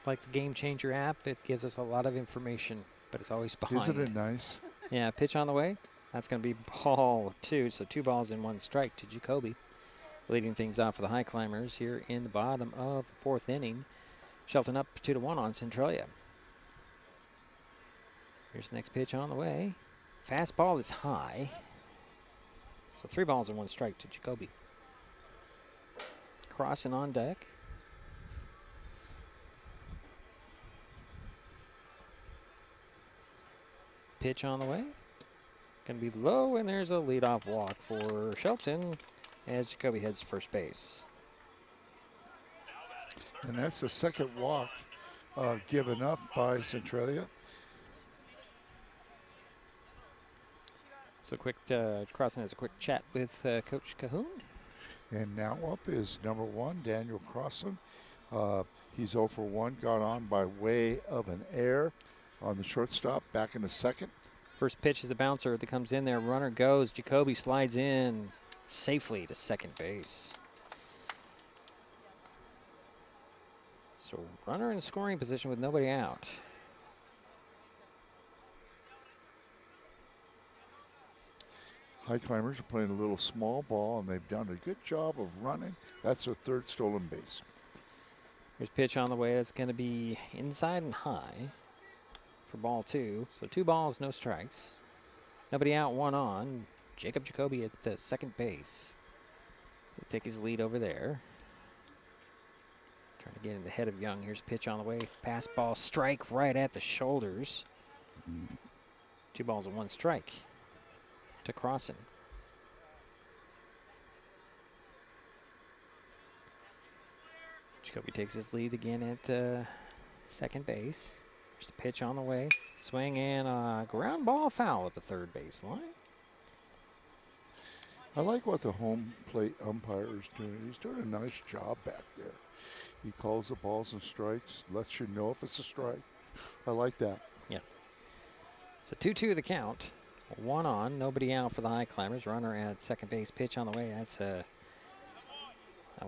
Like the Game Changer app, it gives us a lot of information, but it's always behind. Isn't it nice? Yeah, pitch on the way. That's going to be ball 2, so 2 balls and 1 strike to Jacoby. Leading things off for the Highclimbers here in the bottom of the fourth inning. Shelton up 2-1 on Centralia. Here's the next pitch on the way. Fastball is high. So 3 balls and 1 strike to Jacoby. Crossing on deck. Pitch on the way. Going to be low, and there's a leadoff walk for Shelton as Jacoby heads to first base. And that's the second walk given up by Centralia. So quick, Crossing has a quick chat with Coach Cahoon. And now up is number 1, Daniel Crossan. He's 0 for 1, got on by way of an error on the shortstop, back in the second. First pitch is a bouncer that comes in there. Runner goes. Jacoby slides in safely to second base. So runner in scoring position with nobody out. Highclimbers are playing a little small ball, and they've done a good job of running. That's their third stolen base. Here's pitch on the way. That's going to be inside and high for ball 2. So 2 balls, no strikes. Nobody out, 1 on. Jacob Jacoby at the second base. He'll take his lead over there. Trying to get in the head of Young. Here's pitch on the way. Pass ball, strike right at the shoulders. 2 balls and 1 strike to Crossan. Jacoby takes his lead again at second base. There's the pitch on the way. Swing and a ground ball foul at the third base line. I like what the home plate umpire is doing. He's doing a nice job back there. He calls the balls and strikes, lets you know if it's a strike. I like that. Yeah. So 2-2 the count. 1 on, nobody out for the Highclimbers. Runner at second base, pitch on the way. That's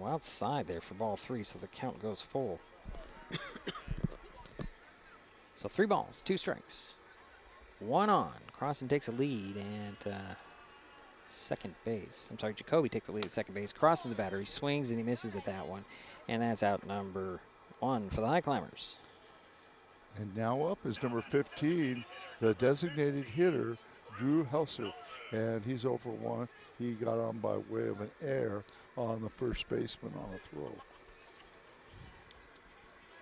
outside there for ball 3, so the count goes full. So 3 balls, 2 strikes. 1 on. Crossan takes a lead at second base. I'm sorry, Jacoby takes the lead at second base. Crossan's the batter. He swings and he misses at that one. And that's out number 1 for the Highclimbers. And now up is number 15, the designated hitter, Drew Helser. And he's over 1. He got on by way of an error on the first baseman on a throw.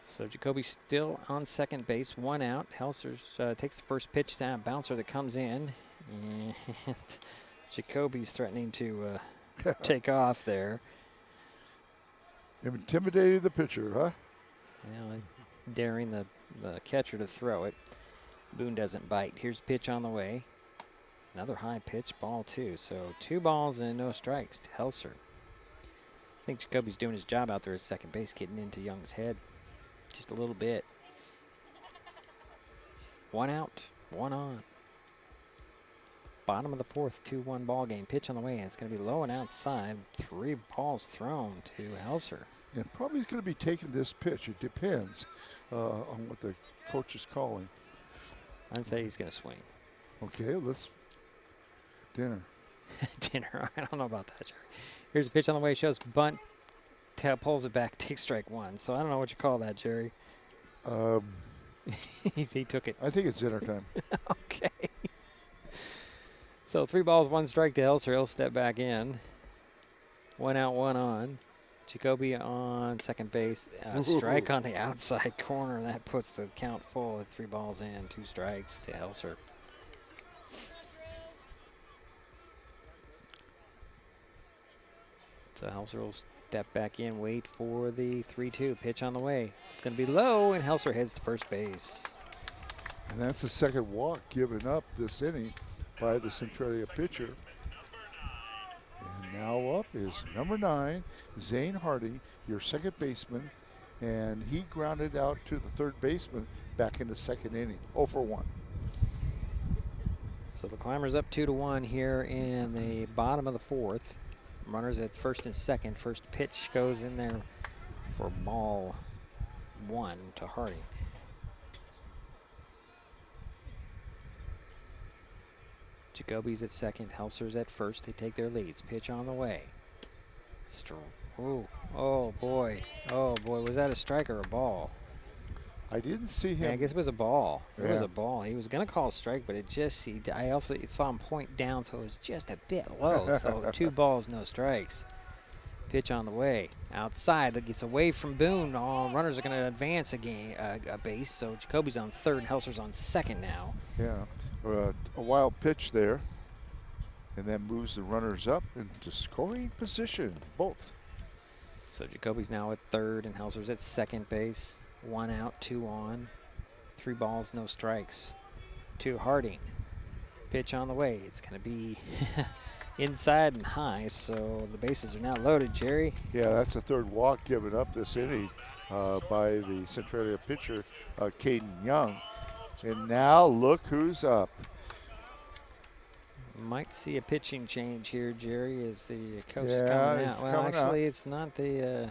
So Jacoby still on second base, 1 out. Helser takes the first pitch, that bouncer that comes in. And Jacoby's threatening to take off there. Intimidated the pitcher, huh? Well, daring the catcher to throw it. Boone doesn't bite. Here's a pitch on the way. Another high pitch, ball 2. So 2 balls and no strikes to Helser. I think Jacoby's doing his job out there at second base, getting into Young's head just a little bit. 1 out, 1 on. Bottom of the 4th, 2-1 ball game. Pitch on the way, and it's going to be low and outside. 3 balls thrown to Helser. And probably he's going to be taking this pitch. It depends on what the coach is calling. I'd say he's going to swing. Okay, let's dinner. Dinner. I don't know about that, Jerry. Here's a pitch on the way. Shows bunt. Pulls it back. Takes strike 1. So I don't know what you call that, Jerry. He took it. I think it's dinner time. Okay. So 3 balls, 1 strike to Helser. He'll step back in. 1 out, 1 on. Jacoby on second base. Strike on the outside corner. That puts the count full at 3 balls and 2 strikes to Helser. So Helser will step back in, wait for the 3-2 pitch on the way. It's going to be low, and Helser heads to first base. And that's the second walk given up this inning by the Centralia pitcher. And now up is number 9, Zane Hardy, your second baseman. And he grounded out to the third baseman back in the second inning, 0 for 1. So the Climbers up 2-1 here in the bottom of the 4th. Runners at first and second. First pitch goes in there for ball 1 to Hardy. Jacoby's at second. Helser's at first. They take their leads. Pitch on the way. Oh boy. Oh boy. Was that a strike or a ball? I didn't see him. Yeah, I guess it was a ball. It was a ball. He was going to call a strike, but it just, I also saw him point down, so it was just a bit low. So 2 balls, no strikes. Pitch on the way. Outside, that gets away from Boone. All runners are going to advance a base. So Jacoby's on third, and Helser's on second now. Yeah, a wild pitch there. And then moves the runners up into scoring position, both. So Jacoby's now at third, and Helser's at second base. 1 out, 2 on. 3 balls, no strikes. To Harding. Pitch on the way. It's going to be inside and high, so the bases are now loaded, Jerry. Yeah, that's the third walk given up this inning by the Centralia pitcher, Caden Young. And now look who's up. Might see a pitching change here, Jerry, as the coach is Yeah, coming he's out. Well, coming actually, out. it's not the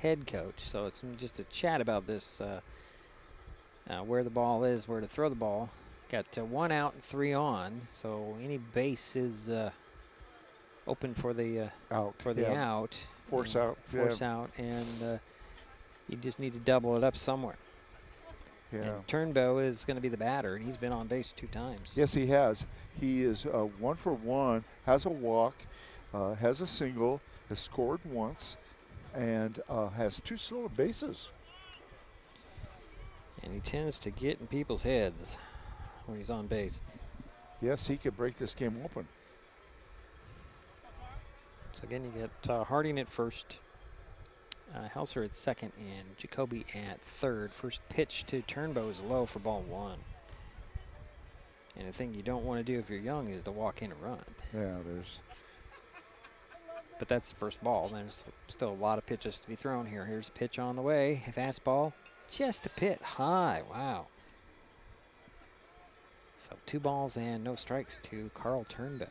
head coach, so it's just a chat about this, where the ball is, where to throw the ball. Got 1 out and 3 on, so any base is open for the out. Out. Force out. Force out, and you just need to double it up somewhere. Yeah. And Turnbow is going to be the batter, and he's been on base 2 times. Yes, he has. He is 1 for 1, has a walk, has a single, has scored once, and has 2 stolen bases. And he tends to get in people's heads when he's on base. Yes, he could break this game open. So again, you get Harding at first, Helser at second, and Jacoby at third. First pitch to Turnbow is low for ball 1. And the thing you don't want to do if you're young is to walk in and run. Yeah, there's. But that's the first ball. There's still a lot of pitches to be thrown here. Here's a pitch on the way. Fastball, just a bit high. Wow. So 2 balls and no strikes to Carl Turnbow.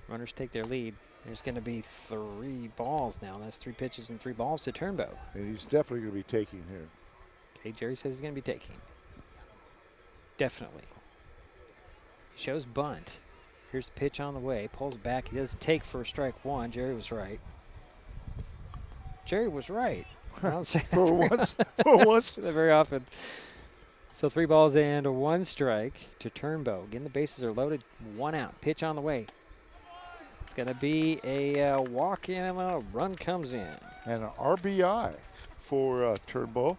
Runners take their lead. There's going to be 3 balls now. That's 3 pitches and 3 balls to Turnbow. And he's definitely going to be taking here. Okay, Jerry says he's going to be taking. Definitely. Shows bunt. Here's the pitch on the way. Pulls back. He does take for strike 1. Jerry was right. Jerry was right. I don't say that For very once. For once. Say that very often. So 3 balls and 1 strike to Turnbow. Again, the bases are loaded. 1 out. Pitch on the way. It's going to be a walk in and a run comes in. And an RBI for Turnbow.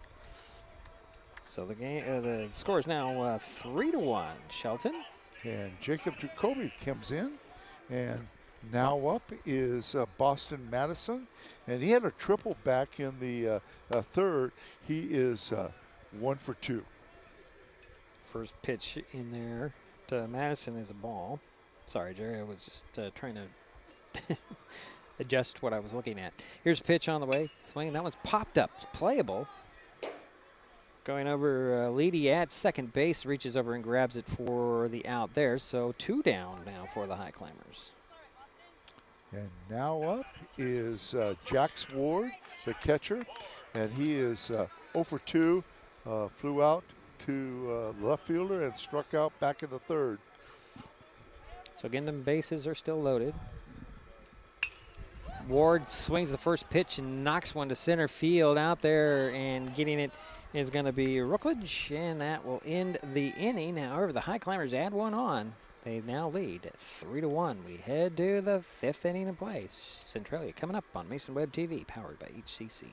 So the score is now 3-1. Shelton. And Jacob Jacoby comes in. And now up is Boston Madison. And he had a triple back in the third. He is 1 for 2. First pitch in there to Madison is a ball. Sorry, Jerry, I was just trying to adjust what I was looking at. Here's a pitch on the way. Swing, that one's popped up. It's playable. Going over Leedy at second base, reaches over and grabs it for the out there. So 2 down now for the Highclimbers. And now up is Jax Ward, the catcher. And he is 0 for 2. Flew out to left fielder and struck out back in the third. So again, the bases are still loaded. Ward swings the first pitch and knocks one to center field out there, and getting it is going to be Rookledge, and that will end the inning. However, the Highclimbers add 1 on. They now lead 3-1. We head to the 5th inning of play. Centralia coming up on Mason Web TV, powered by HCC.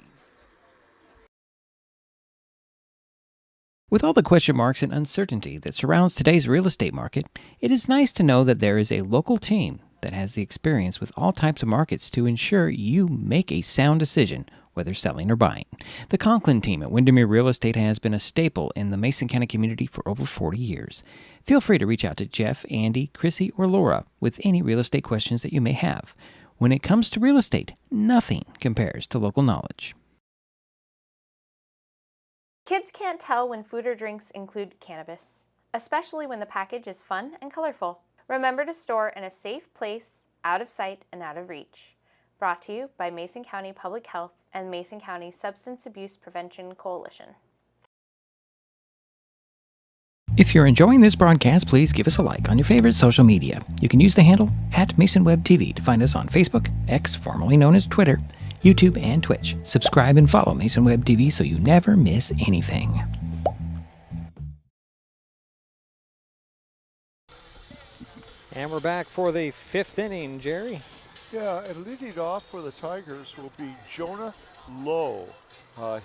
With all the question marks and uncertainty that surrounds today's real estate market, it is nice to know that there is a local team that has the experience with all types of markets to ensure you make a sound decision, whether selling or buying. The Conklin team at Windermere Real Estate has been a staple in the Mason County community for over 40 years. Feel free to reach out to Jeff, Andy, Chrissy, or Laura with any real estate questions that you may have. When it comes to real estate, nothing compares to local knowledge. Kids can't tell when food or drinks include cannabis, especially when the package is fun and colorful. Remember to store in a safe place, out of sight and out of reach. Brought to you by Mason County Public Health and Mason County Substance Abuse Prevention Coalition. If you're enjoying this broadcast, please give us a like on your favorite social media. You can use the handle @MasonWebTV to find us on Facebook, X, formerly known as Twitter, YouTube, and Twitch. Subscribe and follow Mason Web TV so you never miss anything. And we're back for the 5th inning, Jerry. Yeah, and leading off for the Tigers will be Jonah Lowe.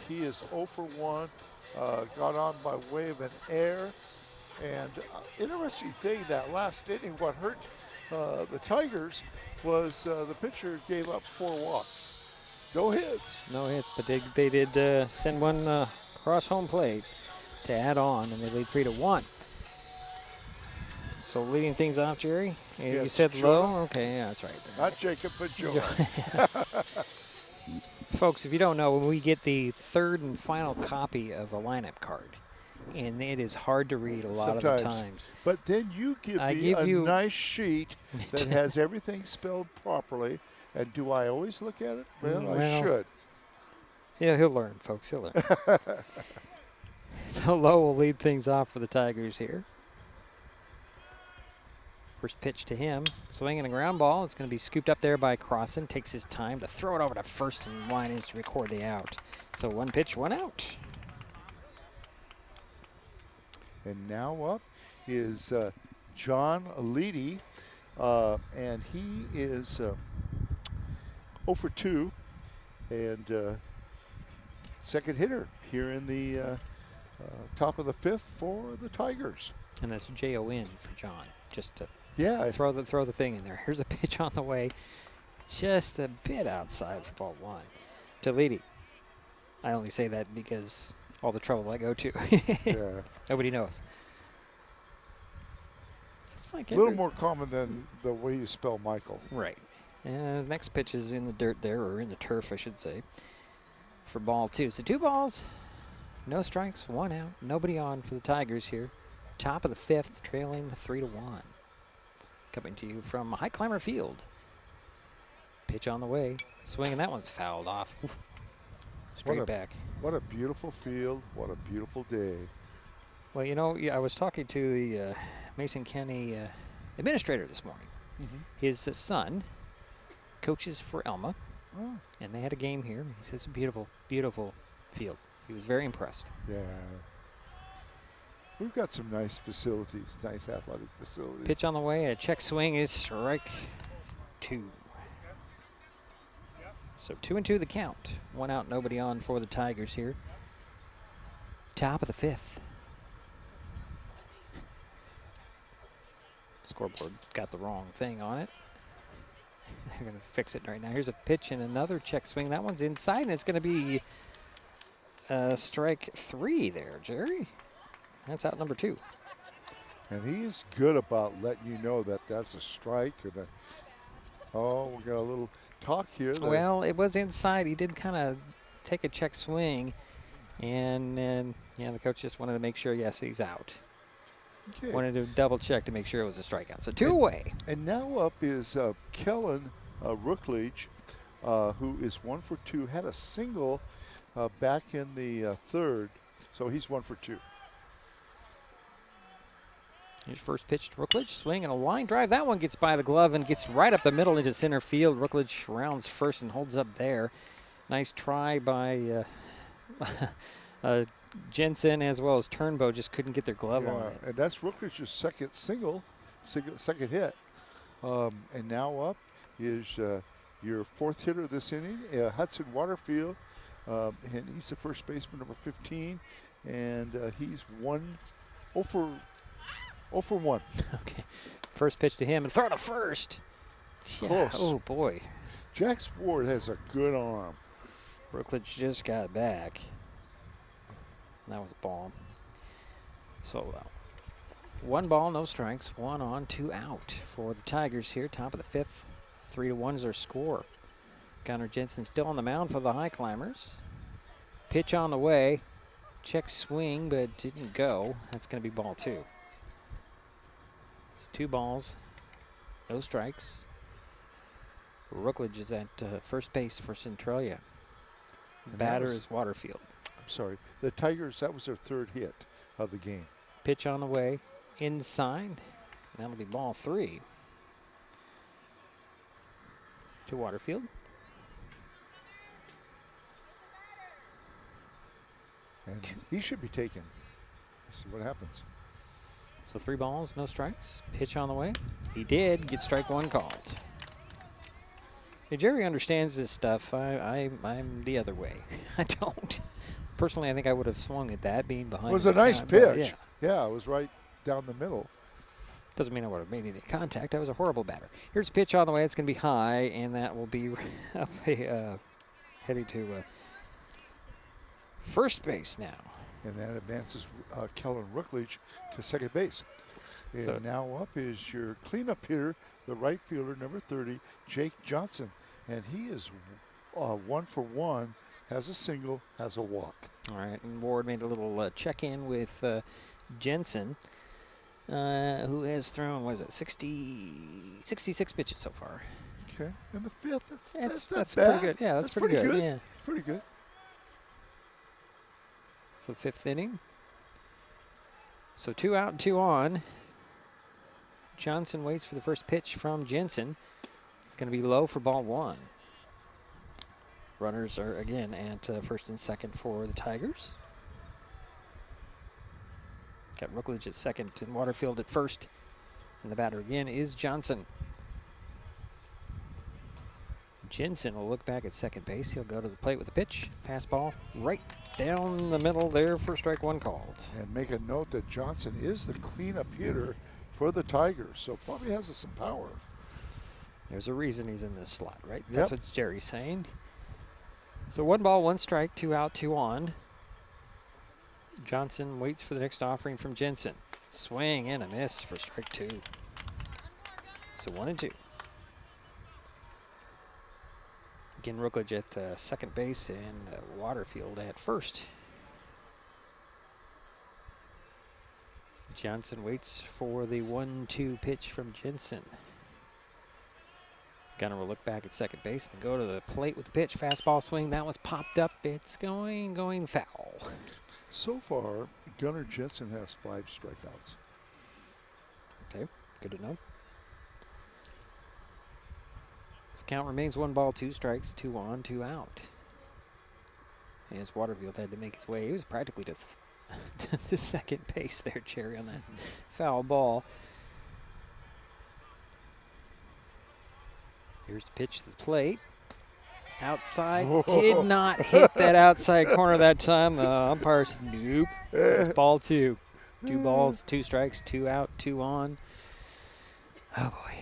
He is 0 for 1, got on by way of an error. And interesting thing, that last inning, what hurt the Tigers was the pitcher gave up 4 walks. No hits. No hits, but they did send one across home plate to add on, and they lead 3-1. So leading things off, Jerry. Yes, you said Jonah. Low? Okay, yeah, that's right. Not Jacob, but Jonah. Folks, if you don't know, when we get the 3rd and final copy of a lineup card, and it is hard to read a lot of the times. But then you give me a nice sheet that has everything spelled properly. And do I always look at it? Well, I should. Yeah, he'll learn, folks. He'll learn. So Lowe will lead things off for the Tigers here. First pitch to him. Swinging a ground ball. It's going to be scooped up there by Crossan. Takes his time to throw it over to first, and line is to record the out. So 1 pitch, 1 out. And now up is John Leedy, and he is 0 for 2, and second hitter here in the top of the 5th for the Tigers. And that's J-O-N for John, just to throw the thing in there. Here's a pitch on the way, just a bit outside for ball 1 to Leedy. I only say that because all the trouble I go to. Yeah. Nobody knows. It's like a little more common than the way you spell Michael. Right. And the next pitch is in the dirt there, or in the turf, I should say, for ball 2. So 2 balls, no strikes, 1 out. Nobody on for the Tigers here. Top of the 5th, trailing 3-1. coming to you from Highclimber Field. Pitch on the way. Swing, and that one's fouled off. Straight back. What a beautiful field. What a beautiful day. Well, you know, I was talking to the Mason County administrator this morning. His son coaches for Elma, and they had a game here. He said it's a beautiful, beautiful field. He was very impressed. Yeah. We've got some nice facilities, nice athletic facilities. Pitch on the way. A check swing is strike 2. So 2-2 the count. 1 out, nobody on for the Tigers here. Top of the 5th. Scoreboard got the wrong thing on it. They're going to fix it right now. Here's a pitch and another check swing. That one's inside, and it's going to be strike 3 there, Jerry. That's out number 2. And he's good about letting you know that that's a strike. And we got a little talk here. Well, it was inside. He did kind of take a check swing, and then the coach just wanted to make sure, yes, he's out. Okay. Wanted to double check to make sure it was a strikeout. So 2 away. And now up is Kellen Rookledge, who is 1 for 2. Had a single back in the 3rd, so he's 1 for 2. Here's first pitch to Rookledge. Swing and a line drive. That one gets by the glove and gets right up the middle into center field. Rookledge rounds first and holds up there. Nice try by Jensen as well as Turnbow. Just couldn't get their glove on it. And that's Rookledge's second hit. And now up is your 4th hitter this inning, Hudson Waterfield. And he's the first baseman, number 15. And he's 0 for 1. Okay. First pitch to him and throw to first. Close. Oh, boy. Jack Ward has a good arm. Rookledge just got back. That was a ball. So 1 ball, no strikes. 1 on, 2 out for the Tigers here. Top of the 5th. 3-1 is their score. Gunnar Jensen still on the mound for the Highclimbers. Pitch on the way. Check swing, but didn't go. That's going to be ball 2. It's 2 balls, no strikes. Rookledge is at first base for Centralia. Batter is Waterfield. I'm sorry. The Tigers, that was their 3rd hit of the game. Pitch on the way, inside. That'll be ball 3 to Waterfield. And he should be taken. Let's see what happens. So 3 balls, no strikes. Pitch on the way. He did get strike 1 called. Hey, Jerry understands this stuff. I'm the other way. I don't. Personally, I think I would have swung at that, being behind. It was a nice pitch. Yeah, it was right down the middle. Doesn't mean I would have made any contact. I was a horrible batter. Here's a pitch on the way. It's going to be high, and that will be heading to first base now. And that advances Kellen Rookledge to second base. And so now up is your cleanup hitter, the right fielder, number 30, Jake Johnson. And he is 1 for 1, has a single, has a walk. All right, and Ward made a little check-in with Jensen, who has thrown, 66 pitches so far. Okay, and the 5th, that's pretty good. Yeah, that's pretty good. Yeah. Pretty good. For the 5th inning. So 2 out and 2 on. Johnson waits for the first pitch from Jensen. It's going to be low for ball 1. Runners are again at first and second for the Tigers. Got Rookledge at second and Waterfield at first. And the batter again is Johnson. Jensen will look back at second base. He'll go to the plate with a pitch. Fastball right down the middle there for strike 1 called. And make a note that Johnson is the cleanup hitter for the Tigers, so probably has some power. There's a reason he's in this slot, right? Yep. That's what Jerry's saying. So 1 ball, 1 strike, 2 out, 2 on. Johnson waits for the next offering from Jensen. Swing and a miss for strike 2. So 1 and 2. Again, Rookledge at second base and Waterfield at first. Johnson waits for the 1-2 pitch from Jensen. Gunner will look back at second base, then go to the plate with the pitch. Fastball swing. That one's popped up. It's going foul. So far, Gunnar Jensen has 5 strikeouts. Okay, good to know. This count remains 1 ball, 2 strikes, 2 on, 2 out. As Waterfield had to make his way, he was practically to the second base there, Jerry, on that foul ball. Here's the pitch to the plate. Outside, did not hit that outside corner that time. The umpire said, nope, it's ball 2. 2 balls, 2 strikes, 2 out, 2 on. Oh, boy.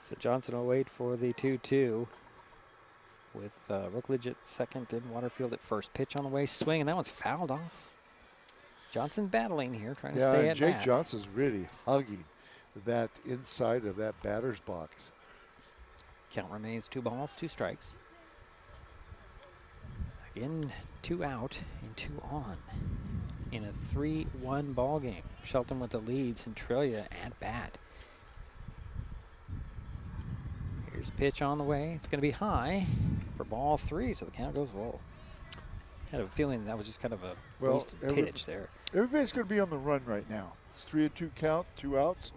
So Johnson will wait for the 2-2 with Rookledge at second and Waterfield at first. Pitch on the way, swing, and that one's fouled off. Johnson battling here, trying to stay at Jake bat. Johnson's really hugging that inside of that batter's box. Count remains 2 balls, 2 strikes. Again, 2 out and 2 on in a 3-1 ball game. Shelton with the lead, Centralia at bat. Here's a pitch on the way. It's going to be high for ball 3, so the count goes full. Had a feeling that was just kind of a wasted pitch there. Everybody's going to be on the run right now. It's 3-2 count, 2 outs.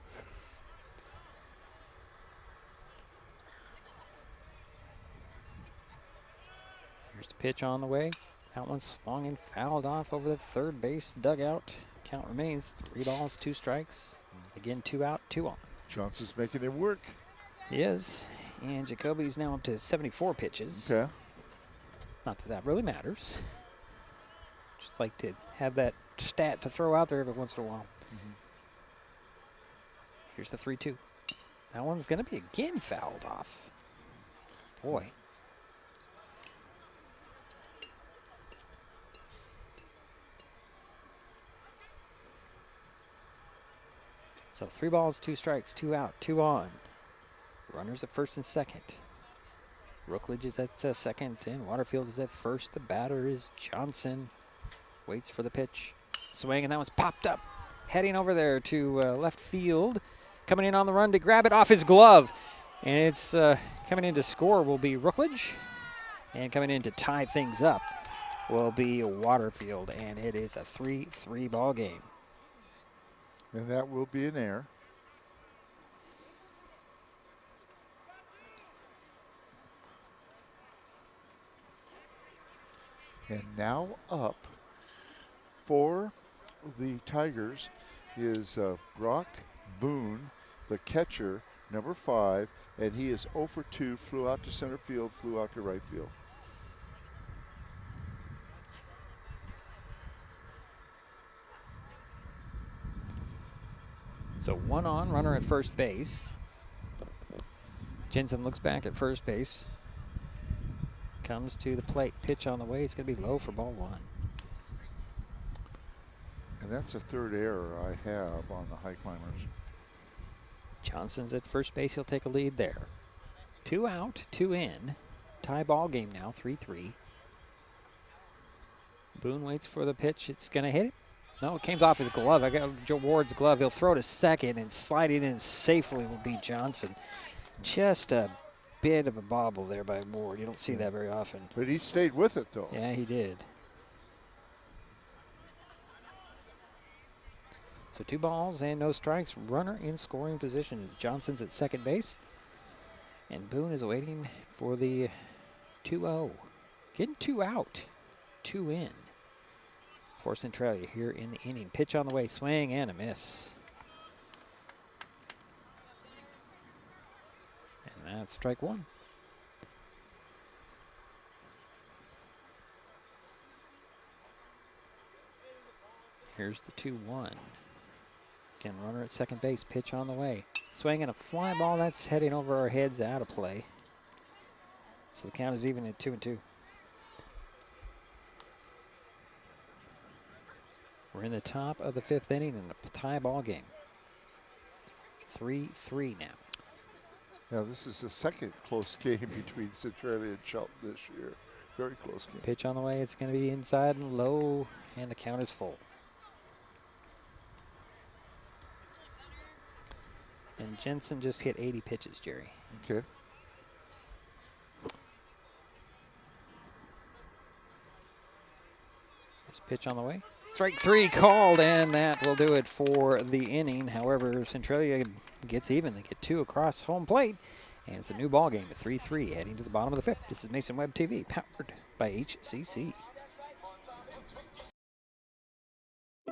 Here's the pitch on the way. That one swung and fouled off over the third base dugout. Count remains 3 balls, 2 strikes. Again, 2 out, 2 on. Johnson's making it work. He is. And Jacoby's now up to 74 pitches. Okay. Not that that really matters. Just like to have that stat to throw out there every once in a while. Here's the 3-2. That one's going to be again fouled off. Boy. So 3 balls, 2 strikes, 2 out, 2 on. Runners at first and second. Rookledge is at second and Waterfield is at first. The batter is Johnson. Waits for the pitch. Swing, and that one's popped up. Heading over there to left field. Coming in on the run to grab it off his glove. And it's coming in to score will be Rookledge. And coming in to tie things up will be Waterfield. And it is a 3-3 ball game. And that will be an error. And now up for the Tigers is Brock Boone, the catcher, number 5, and he is 0 for 2, flew out to center field, flew out to right field. So 1 on, runner at first base. Jensen looks back at first base. Comes to the plate, pitch on the way. It's going to be low for ball 1. And that's the 3rd error I have on the Highclimbers. Johnson's at first base. He'll take a lead there. 2 out, 2 in. Tie ball game now, 3-3. Boone waits for the pitch. It's going to hit it. No, it came off his glove. I got Joe Ward's glove. He'll throw to second, and sliding in safely will be Johnson. Just a bit of a bobble there by Ward. You don't see that very often. But he stayed with it, though. Yeah, he did. So 2 balls and no strikes. Runner in scoring position is Johnson's at second base. And Boone is waiting for the 2-0. Getting 2 out, 2 in for Centralia here in the inning. Pitch on the way, swing and a miss. And that's strike 1. Here's the 2-1. Again, runner at second base, pitch on the way. Swing and a fly ball that's heading over our heads, out of play. So the count is even at 2-2. We're in the top of the 5th inning in a tie ball game. 3-3 now. Now this is the second close game between Centralia and Shelton this year. Very close game. Pitch on the way, it's going to be inside and low, and the count is full. And Jensen just hit 80 pitches, Jerry. Okay. There's a pitch on the way. Strike 3 called, and that will do it for the inning. However, Centralia gets even. They get 2 across home plate, and it's a new ball game at 3-3 heading to the bottom of the 5th. This is Mason Web TV, powered by HCC.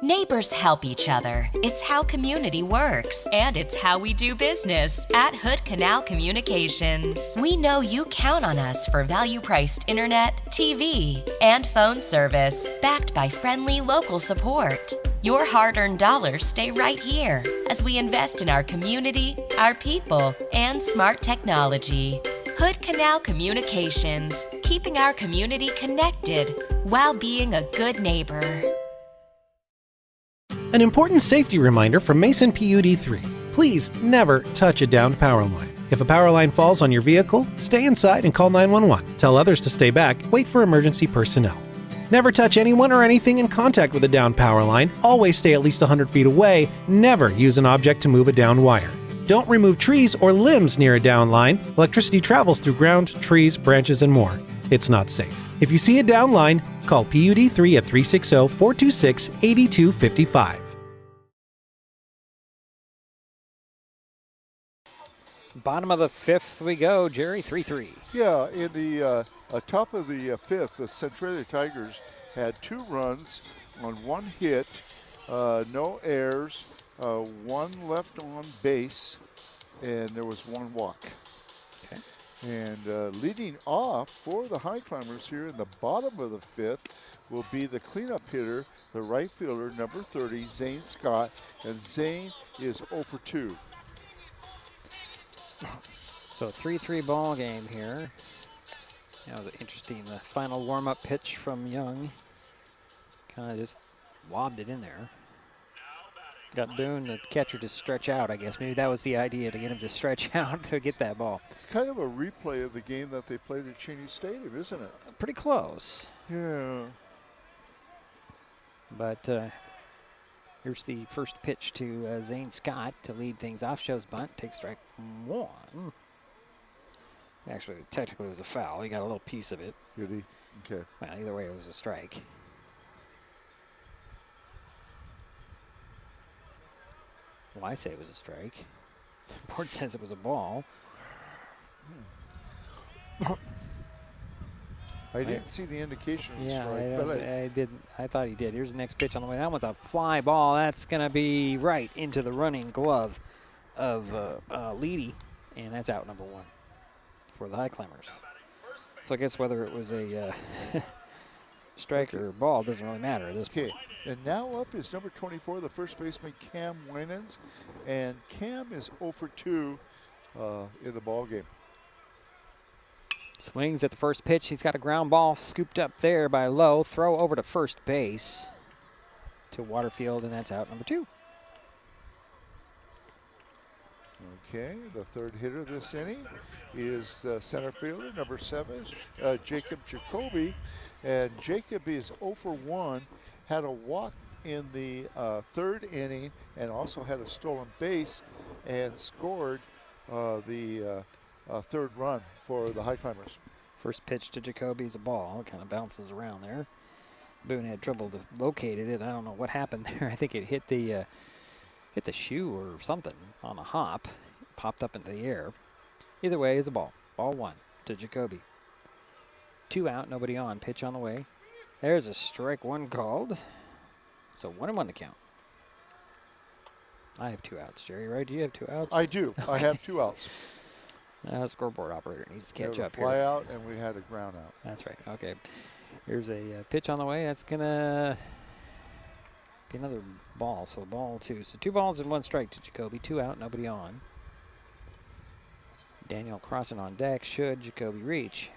Neighbors help each other. It's how community works, and it's how we do business at Hood Canal Communications. We know you count on us for value-priced internet, TV, and phone service, backed by friendly local support. Your hard-earned dollars stay right here as we invest in our community, our people, and smart technology. Hood Canal Communications, keeping our community connected while being a good neighbor. An important safety reminder from Mason PUD 3. Please never touch a downed power line. If a power line falls on your vehicle, stay inside and call 911. Tell others to stay back. Wait for emergency personnel. Never touch anyone or anything in contact with a downed power line. Always stay at least 100 feet away. Never use an object to move a downed wire. Don't remove trees or limbs near a downed line. Electricity travels through ground, trees, branches, and more. It's not safe. If you see a downed line, call PUD 3 at 360-426-8255. Bottom of the 5th we go, Jerry, 3-3. Yeah, in the top of the 5th, the Centralia Tigers had 2 runs on 1 hit, no errors, 1 left on base, and there was 1 walk. Okay. And leading off for the Highclimbers here in the bottom of the 5th will be the cleanup hitter, the right fielder, number 30, Zane Scott, and Zane is 0 for 2. So 3-3 ball game here. That was interesting. The final warm-up pitch from Young. Kind of just lobbed it in there. Got Boone, the catcher, to stretch out, I guess. Maybe that was the idea, to get him to stretch out to get that ball. It's kind of a replay of the game that they played at Cheney Stadium, isn't it? Pretty close. Yeah. But here's the first pitch to Zane Scott to lead things off. Shows bunt, takes strike 1. Actually, technically it was a foul. He got a little piece of it. Did he? Okay. Well, either way, it was a strike. Well, I say it was a strike. The board says it was a ball. I didn't see the indication of the yeah, strike, but I didn't. I thought he did. Here's the next pitch on the way. That one's a fly ball. That's going to be right into the running glove of Leedy, and that's out number 1 for the Highclimbers. So I guess whether it was a strike or ball doesn't really matter at this point. And now up is number 24, the first baseman, Cam Winans, and Cam is 0 for 2 in the ball game. Swings at the first pitch. He's got a ground ball scooped up there by Lowe. Throw over to first base to Waterfield, and that's out number 2. Okay, the third hitter this inning is the center fielder, number 7, Jacob Jacoby. And Jacob is 0 for 1, had a walk in the 3rd inning and also had a stolen base and scored the 3rd run for the Highclimbers. First pitch to Jacoby is a ball. It kind of bounces around there. Boone had trouble to locate it. I don't know what happened there. I think it hit the shoe or something on a hop. It popped up into the air. Either way, it's a ball. Ball 1 to Jacoby. 2 out, nobody on. Pitch on the way. There's a strike 1 called. So 1-1 to count. I have 2 outs, Jerry, right? Do you have 2 outs? I do. Okay. I have 2 outs. Scoreboard operator needs to catch up here. Fly out, and we had a ground out. That's right. Okay. Here's a pitch on the way. That's going to be another ball. So ball 2. So 2 balls and 1 strike to Jacoby. 2 out, nobody on. Daniel crossing on deck. Should Jacoby reach?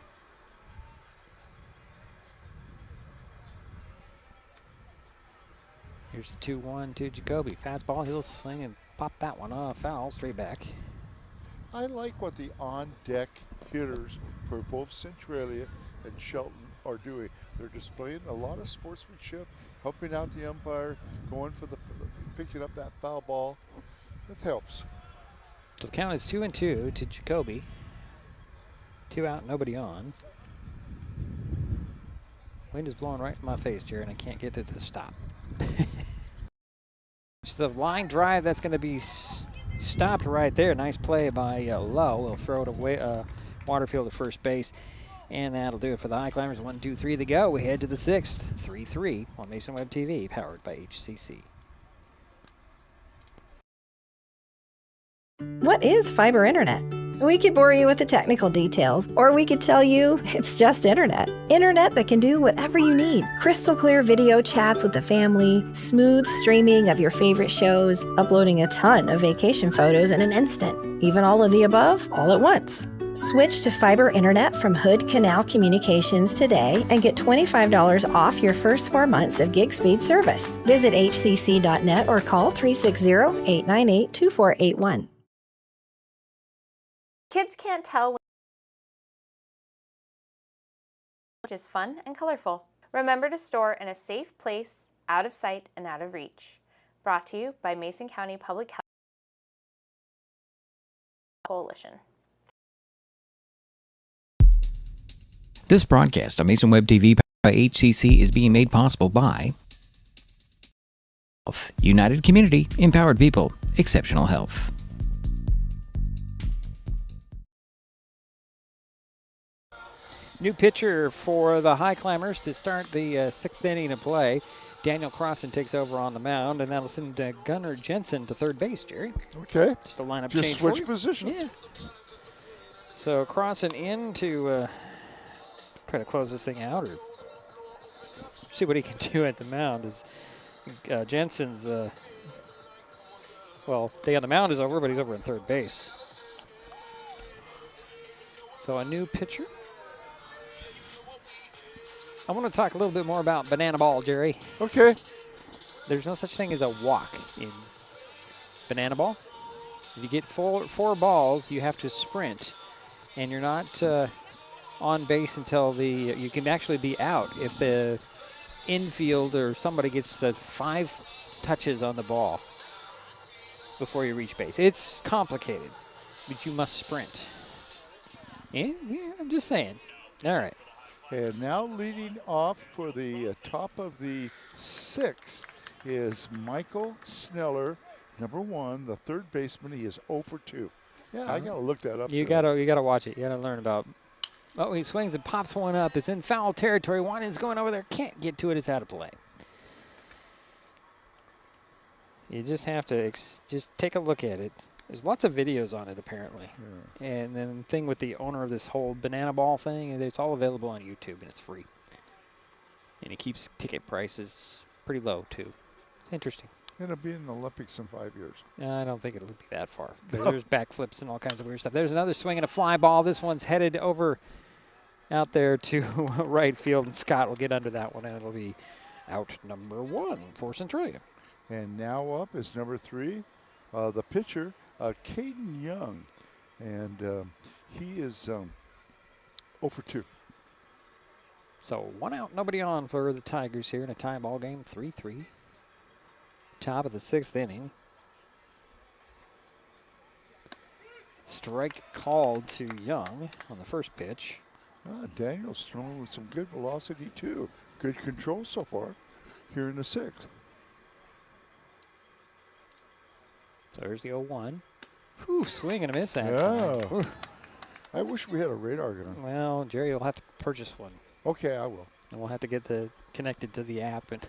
Here's the 2-1 to Jacoby. Fastball, he'll swing and pop that one off. Foul, straight back. I like what the on-deck hitters for both Centralia and Shelton are doing. They're displaying a lot of sportsmanship, helping out the umpire, going for picking up that foul ball. It helps. So the count is 2-2 to Jacoby. 2 out, nobody on. Wind is blowing right in my face, Jared, and I can't get it to stop. It's a line drive that's going to be stopped right there. Nice play by Lowe. We'll throw it away, Waterfield to first base. And that'll do it for the Highclimbers. 1, 2, 3 to go. We head to the 6th. 3-3 on Mason Web TV, powered by HCC. What is fiber internet? We could bore you with the technical details, or we could tell you it's just internet. Internet that can do whatever you need. Crystal clear video chats with the family, smooth streaming of your favorite shows, uploading a ton of vacation photos in an instant. Even all of the above, all at once. Switch to fiber internet from Hood Canal Communications today and get $25 off your first 4 months of gig speed service. Visit hcc.net or call 360-898-2481. Kids can't tell which is fun and colorful. Remember to store in a safe place, out of sight and out of reach. Brought to you by Mason County Public Health Coalition. This broadcast on Mason Web TV by HCC is being made possible by United Community, Empowered People, Exceptional Health. New pitcher for the Highclimbers to start the 6th inning of play. Daniel Crossan takes over on the mound, and that'll send Gunnar Jensen to third base, Jerry. Okay. Just a lineup Just change switch for you. positions. Yeah. So Crossan in to try to close this thing out, or see what he can do at the mound. Is Jensen's, well, day on the mound is over, but he's over in third base. So a new pitcher. I want to talk a little bit more about banana ball, Jerry. Okay. There's no such thing as a walk in banana ball. If you get four balls, you have to sprint, and you're not on base until you can actually be out if the infield or somebody gets 5 touches on the ball before you reach base. It's complicated, but you must sprint. Yeah, I'm just saying. All right. And now leading off for the top of the 6th is Michael Sneller, number 1, the third baseman. He is 0 for 2. Yeah, I got to look that up. You gotta watch it. You gotta learn about. Oh, he swings and pops one up. It's in foul territory. Winans going over there. Can't get to it. It's out of play. You just have to just take a look at it. There's lots of videos on it, apparently. Yeah. And then the thing with the owner of this whole banana ball thing, it's all available on YouTube, and it's free. And he keeps ticket prices pretty low, too. It's interesting. It'll be in the Olympics in 5 years. I don't think it'll be that far. There's backflips and all kinds of weird stuff. There's another swing and a fly ball. This one's headed over out there to right field, and Scott will get under that one, and it'll be out number 1 for Centralia. And now up is number 3, the pitcher, Caden Young, and he is 0 for 2. So 1 out, nobody on for the Tigers here in a tie ball game, 3-3. Top of the 6th inning. Strike called to Young on the first pitch. Daniel's throwing with some good velocity too. Good control so far here in the 6th. So there's the 0-1. Whew, swing and a miss that yeah. time. I wish we had a radar gun. Well, Jerry, you'll have to purchase one. Okay, I will. And we'll have to get connected to the app. And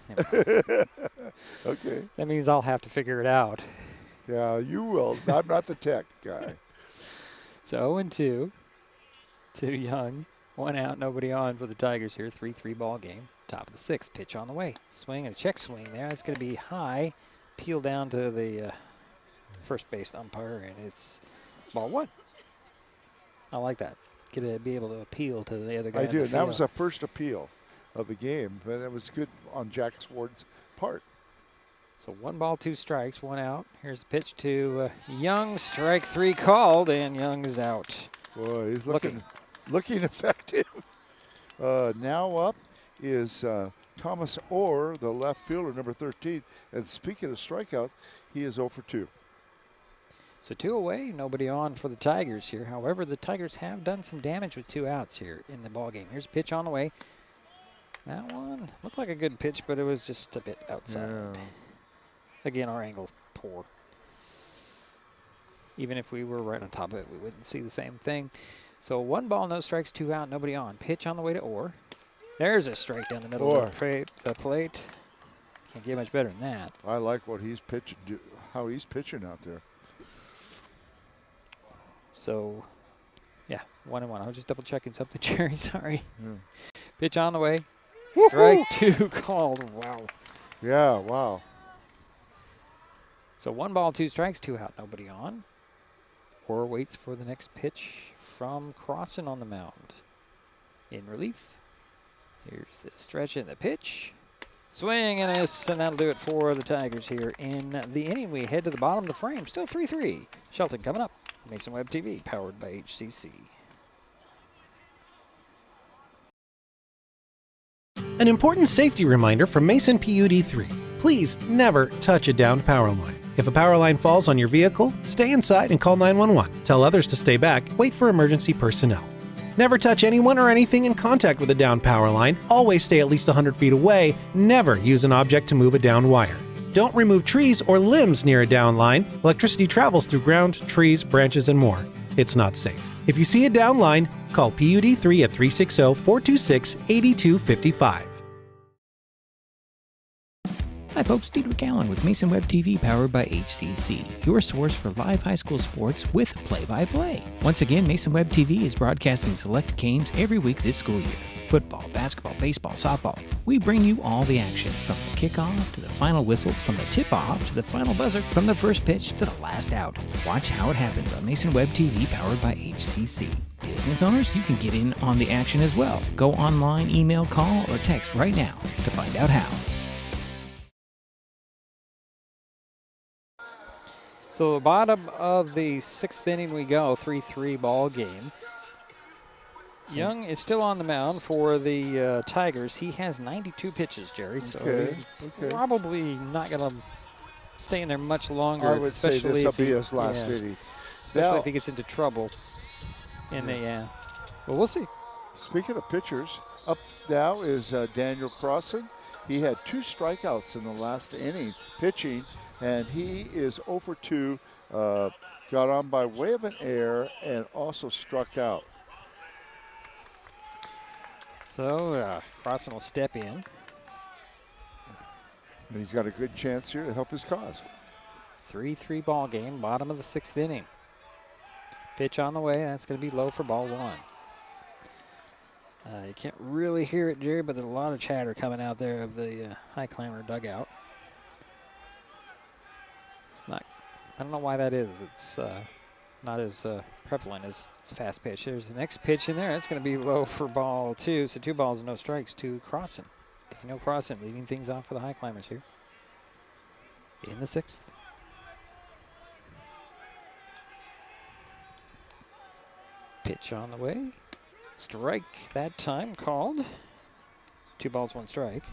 okay. That means I'll have to figure it out. Yeah, you will. I'm not the tech guy. So 0-2 to Young. 1 out, nobody on for the Tigers here. 3-3 ball game. Top of the 6th. Pitch on the way. Swing and a check swing there. It's going to be high. Peel down to the first base umpire, and it's ball 1. I like that. Get to be able to appeal to the other guy. I do. And that was the first appeal of the game, but it was good on Jack Sward's part. So 1 ball, 2 strikes, 1 out. Here's the pitch to Young. Strike 3 called, and Young is out. Boy, he's looking effective. Now up is Thomas Orr, the left fielder, number 13. And speaking of strikeouts, he is 0 for 2. So 2 away, nobody on for the Tigers here. However, the Tigers have done some damage with 2 outs here in the ball game. Here's a pitch on the way. That one looked like a good pitch, but it was just a bit outside. Yeah. Again, our angle's poor. Even if we were right on top of it, we wouldn't see the same thing. So 1 ball, no strikes, 2 out, nobody on. Pitch on the way to Orr. There's a strike down the middle of the plate. Can't get much better than that. I like what he's pitching, how he's pitching out there. So, yeah, 1-1. I was just double checking something, Jerry. Sorry. Yeah. Pitch on the way. Strike 2 called. Wow. Yeah, wow. So 1 ball, 2 strikes, 2 out, nobody on. Orr waits for the next pitch from Crossan on the mound. In relief. Here's the stretch and the pitch. Swing and a miss, and that'll do it for the Tigers here in the inning. We head to the bottom of the frame. Still 3-3. Shelton coming up. Mason Web TV, powered by HCC. An important safety reminder from Mason PUD3. Please never touch a downed power line. If a power line falls on your vehicle, stay inside and call 911. Tell others to stay back. Wait for emergency personnel. Never touch anyone or anything in contact with a downed power line. Always stay at least 100 feet away. Never use an object to move a downed wire. Don't remove trees or limbs near a downed line. Electricity travels through ground, trees, branches, and more. It's not safe. If you see a downed line, call PUD3 at 360-426-8255. Hi folks, Diedrich Allen with Mason Web TV powered by HCC, your source for live high school sports with play-by-play. Once again, Mason Web TV is broadcasting select games every week this school year. Football, basketball, baseball, softball. We bring you all the action, from the kickoff to the final whistle, from the tip-off to the final buzzer, from the first pitch to the last out. Watch how it happens on Mason Web TV powered by HCC. Business owners, you can get in on the action as well. Go online, email, call, or text right now to find out how. So the bottom of the 6th inning we go, 3-3 ball game. Young is still on the mound for the Tigers. He has 92 pitches, Jerry, so he's probably not going to stay in there much longer. I would say this will be his last inning. Especially if he gets into trouble. And well, we'll see. Speaking of pitchers, up now is Daniel Crossan. He had 2 strikeouts in the last inning pitching, and he is 0 for 2, got on by way of an error, and also struck out. So Crossan will step in. And he's got a good chance here to help his cause. 3-3 ball game, bottom of the 6th inning. Pitch on the way, that's going to be low for ball 1. You can't really hear it, Jerry, but there's a lot of chatter coming out there of the Highclimber dugout. It's not, I don't know why that is. It's not as prevalent as fast pitch. There's the next pitch in there. That's going to be low for ball 2. So 2 balls, no strikes to Crossan. Daniel Crossan leading things off for the Highclimbers here in the 6th. Pitch on the way. Strike that time called. 2 balls, 1 strike.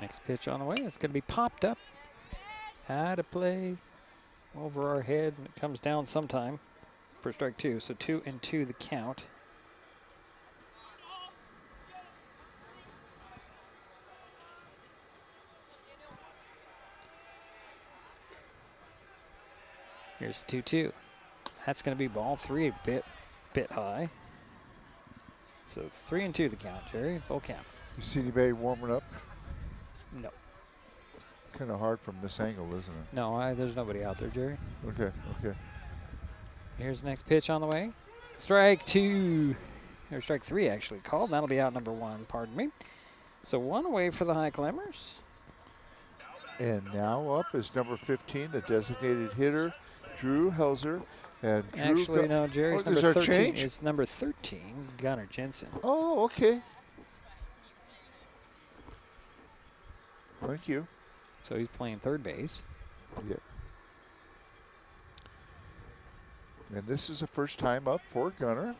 Next pitch on the way. It's going to be popped up. Out of play over our head, and it comes down sometime for strike 2. So 2-2 the count. Here's 2-2. That's going to be ball 3, a bit high. So 3-2 the count, Jerry. Full count. You see anybody warming up? No. It's kind of hard from this angle, isn't it? No, there's nobody out there, Jerry. Okay. Here's the next pitch on the way. Strike 2, or strike 3 actually called. That'll be out number 1, pardon me. So 1 away for the Highclimbers. And now up is number 15, the designated hitter, Drew Helzer. And Drew actually, no, Jerry's number 13. Change? It's number 13, Gunnar Jensen. Oh, okay. Thank you. So he's playing third base. Yeah. And this is the first time up for Gunnar.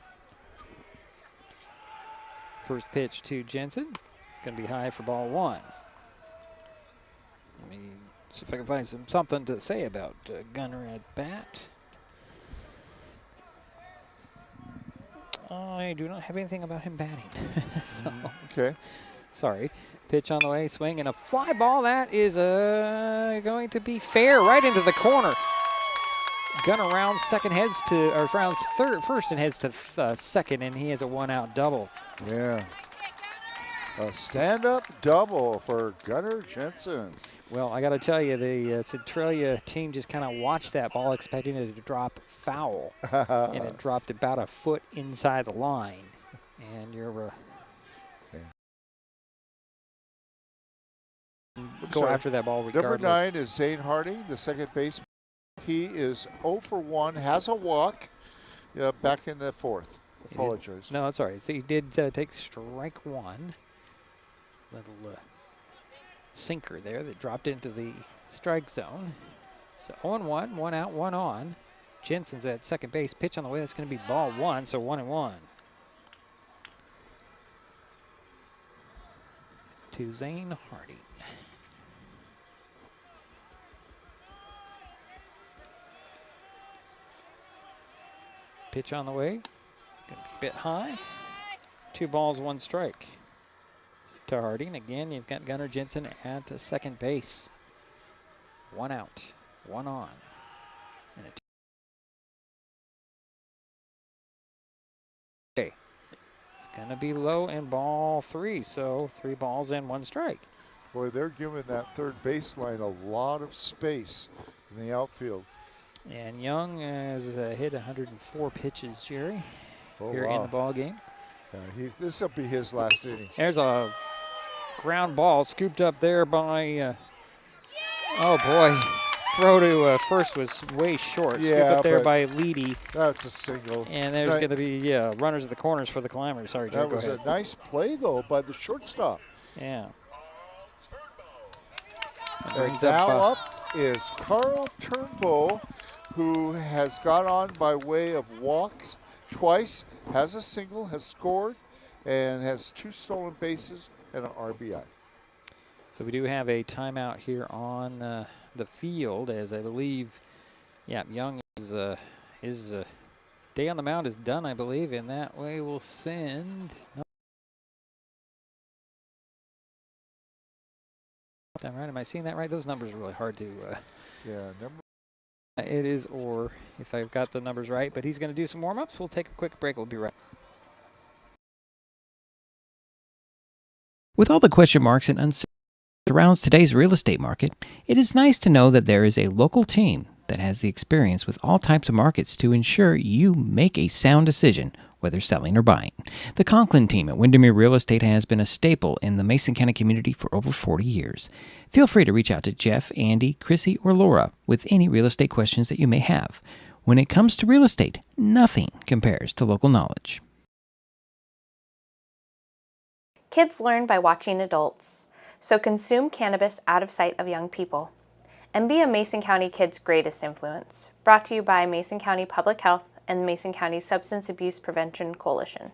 First pitch to Jensen. It's going to be high for ball 1. Let me see if I can find something to say about Gunner at bat. I do not have anything about him batting. So, okay. Sorry. Pitch on the way, swing, and a fly ball. That is going to be fair right into the corner. Gunner rounds first and heads to second, and he has a 1-out double. Yeah. A stand-up double for Gunner Jensen. Well, I got to tell you, the Centralia team just kind of watched that ball, expecting it to drop foul, and it dropped about a foot inside the line. And you're go after that ball regardless. Number 9 is Zane Harding, the second baseman. He is 0 for 1, has a walk, back in the 4th. Apologize. No, that's all right. So he did take strike 1. Little sinker there that dropped into the strike zone. So 0-1, 1 out, 1 on. Jensen's at second base. Pitch on the way. That's going to be ball 1, so 1-1. To Zane Harding. Pitch on the way. It's going to be a bit high. 2 balls, 1 strike. To Harding. Again, you've got Gunnar Jensen at second base. 1 out, 1 on. And it's going to be low in ball 3, so 3 balls and 1 strike. Boy, they're giving that third baseline a lot of space in the outfield. And Young has hit 104 pitches, Jerry, here wow. in the ball game. This will be his last inning. There's a ground ball scooped up there by, oh boy, throw to first was way short. Yeah, scooped up there by Leedy. That's a single. And there's going to be runners at the corners for the Climbers. Sorry, Jerry, that was a nice play, though, by the shortstop. Yeah. And now up is Carl Turnbull, who has got on by way of walks twice, has a single, has scored, and has 2 stolen bases and an RBI. So we do have a timeout here on the field, as I believe, Young is his day on the mound is done, I believe, and that way we'll send. Right? Am I seeing that right? Those numbers are really hard to. It is, or if I've got the numbers right, but he's going to do some warm-ups. We'll take a quick break. We'll be right. With all the question marks and uncertainty surrounds today's real estate market, it is nice to know that there is a local team that has the experience with all types of markets to ensure you make a sound decision, whether selling or buying. The Conklin team at Windermere Real Estate has been a staple in the Mason County community for over 40 years. Feel free to reach out to Jeff, Andy, Chrissy, or Laura with any real estate questions that you may have. When it comes to real estate, nothing compares to local knowledge. Kids learn by watching adults, so consume cannabis out of sight of young people. And be a Mason County kid's greatest influence. Brought to you by Mason County Public Health and the Mason County Substance Abuse Prevention Coalition.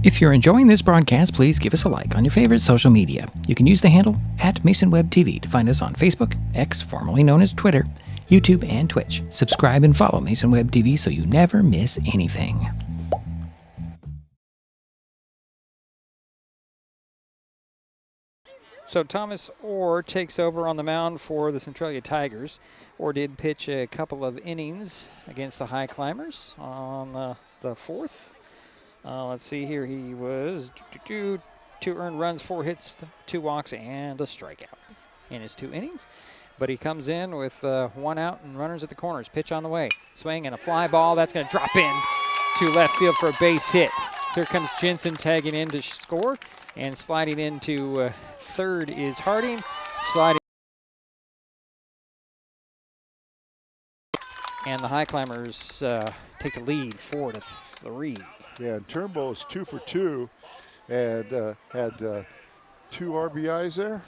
If you're enjoying this broadcast, please give us a like on your favorite social media. You can use the handle @MasonWebTV to find us on Facebook, X, formerly known as Twitter, YouTube, and Twitch. Subscribe and follow Mason Web TV so you never miss anything. So Thomas Orr takes over on the mound for the Centralia Tigers. Orr did pitch a couple of innings against the Highclimbers on the 4th. Let's see here. He was 2 earned runs, 4 hits, 2 walks, and a strikeout in his 2 innings. But he comes in with 1 out and runners at the corners. Pitch on the way. Swing and a fly ball. That's going to drop in to left field for a base hit. Here comes Jensen tagging in to score. And sliding into third is Harding. Sliding. And the Highclimbers take the lead 4-3. Yeah, and Turnbull is 2 for 2 and had 2 RBIs there.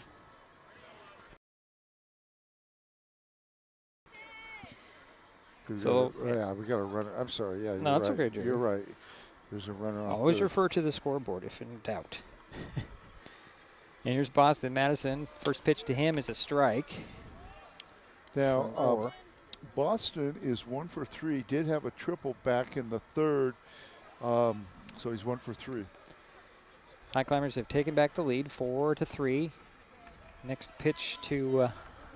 So we got to run it. I'm sorry. Yeah, no, it's right. okay, Jerry. You're right. There's a runner on Always third. refer to the scoreboard if in doubt. And here's Boston Madison. First pitch to him is a strike. Now, Boston is 1 for 3. Did have a triple back in the third, so he's 1 for 3. Highclimbers have taken back the lead, 4-3. Next pitch to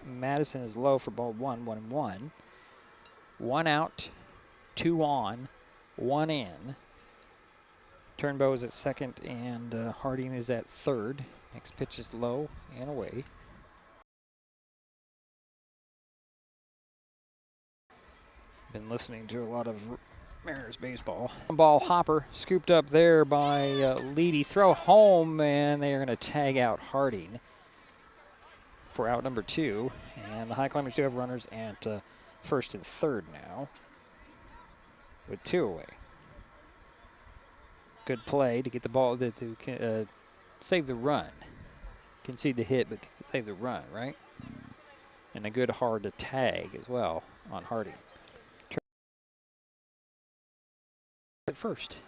Madison is low for ball 1-1. 1 out, 2 on, 1 in. Turnbow is at second, and Harding is at third. Next pitch is low and away. Been listening to a lot of Mariners baseball. Ball hopper scooped up there by Leedy. Throw home, and they are going to tag out Harding for out number 2. And the Highclimbers do have runners at first and third now with 2 away. Good play to get the ball to save the run. Concede the hit, but to save the run, right? And a good hard to tag as well on Harding. At first.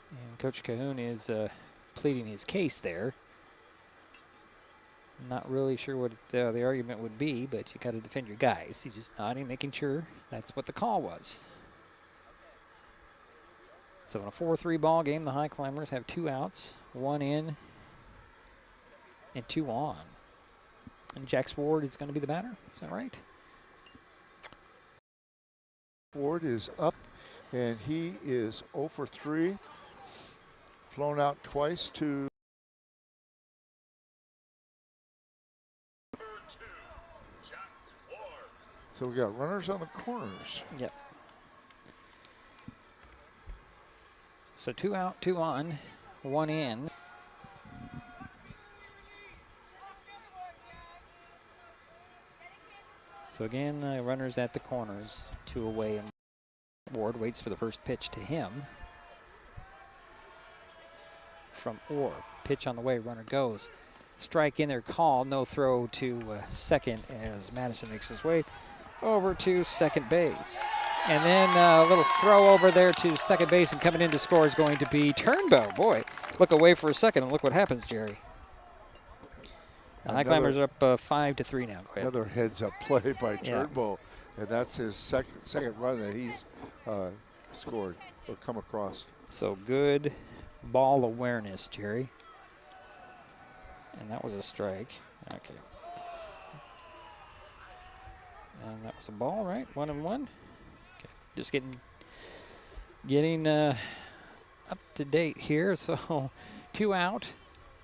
And Coach Cahoon is pleading his case there. Not really sure what the argument would be, but you got to defend your guys. He's just nodding, making sure that's what the call was. So in a 4-3 ball game, the Highclimbers have 2 outs, 1 in, and 2 on. And Jax Ward is going to be the batter. Is that right? Ward is up, and he is 0 for 3. Flown out twice to. So we got runners on the corners. Yep. So 2 out, 2 on, 1 in. So again, runners at the corners, 2 away, and Ward waits for the first pitch to him. From Orr, pitch on the way, runner goes. Strike in there, call, no throw to second as Madison makes his way over to second base. And then a little throw over there to second base, and coming in to score is going to be Turnbow. Boy, look away for a second, and look what happens, Jerry. The Highclimbers are up 5-3 now. Go ahead. Another heads-up play by Turnbow, and that's his second run that he's scored or come across. So good ball awareness, Jerry. And that was a strike. Okay. And that was a ball, right? 1-1. Okay. Just getting up to date here. So 2 out,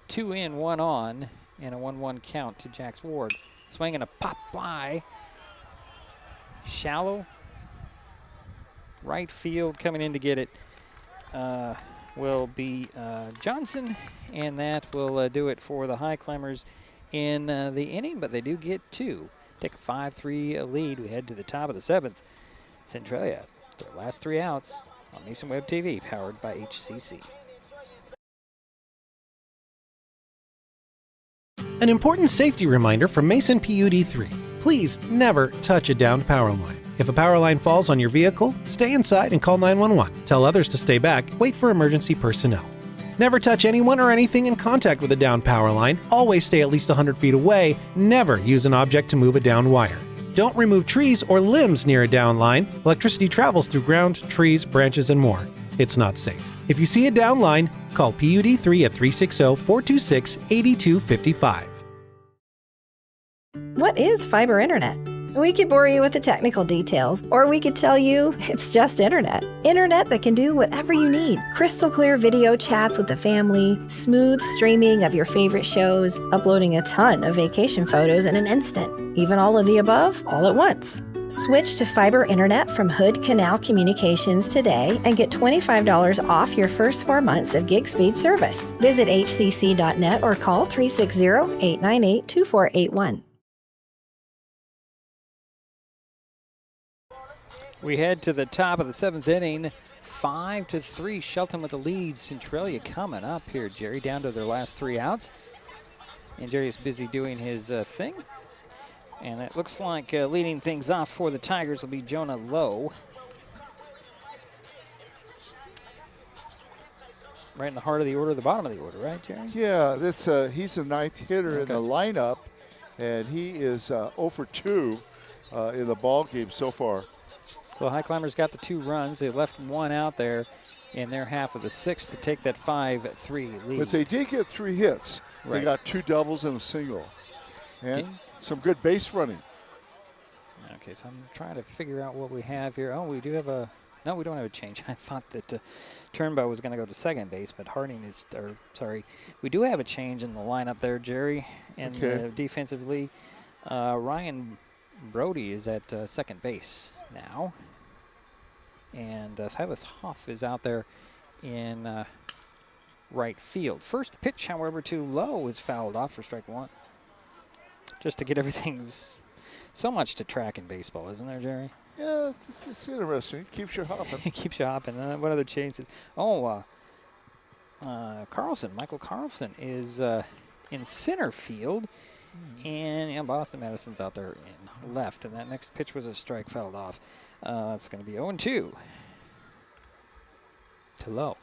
2 in, 1 on, and a 1-1 count to Jax Ward. Swinging a pop fly. Shallow. Right field coming in to get it will be Johnson, and that will do it for the Highclimbers in the inning, but they do get 2. Take a 5-3 lead. We head to the top of the 7th. Centralia, their last 3 outs on Mason Web TV, powered by HCC. An important safety reminder from Mason PUD3. Please never touch a downed power line. If a power line falls on your vehicle, stay inside and call 911. Tell others to stay back. Wait for emergency personnel. Never touch anyone or anything in contact with a downed power line. Always stay at least 100 feet away. Never use an object to move a downed wire. Don't remove trees or limbs near a downed line. Electricity travels through ground, trees, branches, and more. It's not safe. If you see a downed line, call PUD3 at 360-426-8255. What is fiber internet? We could bore you with the technical details, or we could tell you it's just internet. Internet that can do whatever you need. Crystal clear video chats with the family, smooth streaming of your favorite shows, uploading a ton of vacation photos in an instant. Even all of the above, all at once. Switch to fiber internet from Hood Canal Communications today and get $25 off your first 4 months of gig speed service. Visit hcc.net or call 360-898-2481. We head to the top of the 7th inning. 5-3, Shelton with the lead. Centralia coming up here, Jerry, down to their last 3 outs. And Jerry's busy doing his thing. And it looks like leading things off for the Tigers will be Jonah Lowe. right in the heart of the order, the bottom of the order, right, Jerry? Yeah, that's he's the 9th hitter in the lineup, and he is 0 for 2 in the ball game so far. So the Highclimbers got the 2 runs. They left 1 out there in their half of the 6th to take that 5-3 lead. But they did get 3 hits. Right. They got 2 doubles and a single, and some good base running. Okay, so I'm trying to figure out what we have here. Oh, we do have a. No, we don't have a change. I thought that Turnbow was going to go to second base, but Harding is. Or sorry, we do have a change in the lineup there, Jerry, and defensively, Ryan Brody is at second base now, and Silas Hoff is out there in right field. First pitch, however, too low is fouled off for strike 1. Just to get everything. So much to track in baseball, isn't there, Jerry? Yeah, it's interesting. It keeps you hopping. It keeps you hopping. What other changes? Oh, Carlson, Michael Carlson is in center field, and Boston Madison's out there in left, and that next pitch was a strike fouled off. It's going to be 0-2 to low.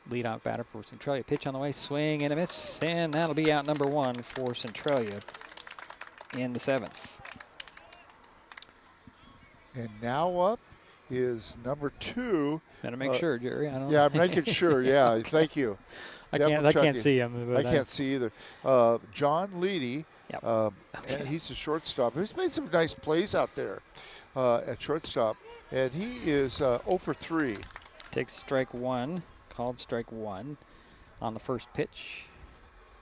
Leadoff batter for Centralia. Pitch on the way, swing and a miss, and that'll be out number 1 for Centralia in the 7th. And now up is number 2. Better make sure, Jerry. I don't. Yeah, I'm making sure. Yeah, Okay. Thank you. I can't see him. I can't see either. John Leedy, Yep. and he's a shortstop. He's made some nice plays out there at shortstop, and he is 0 for 3. Takes strike 1. Called strike 1 on the first pitch.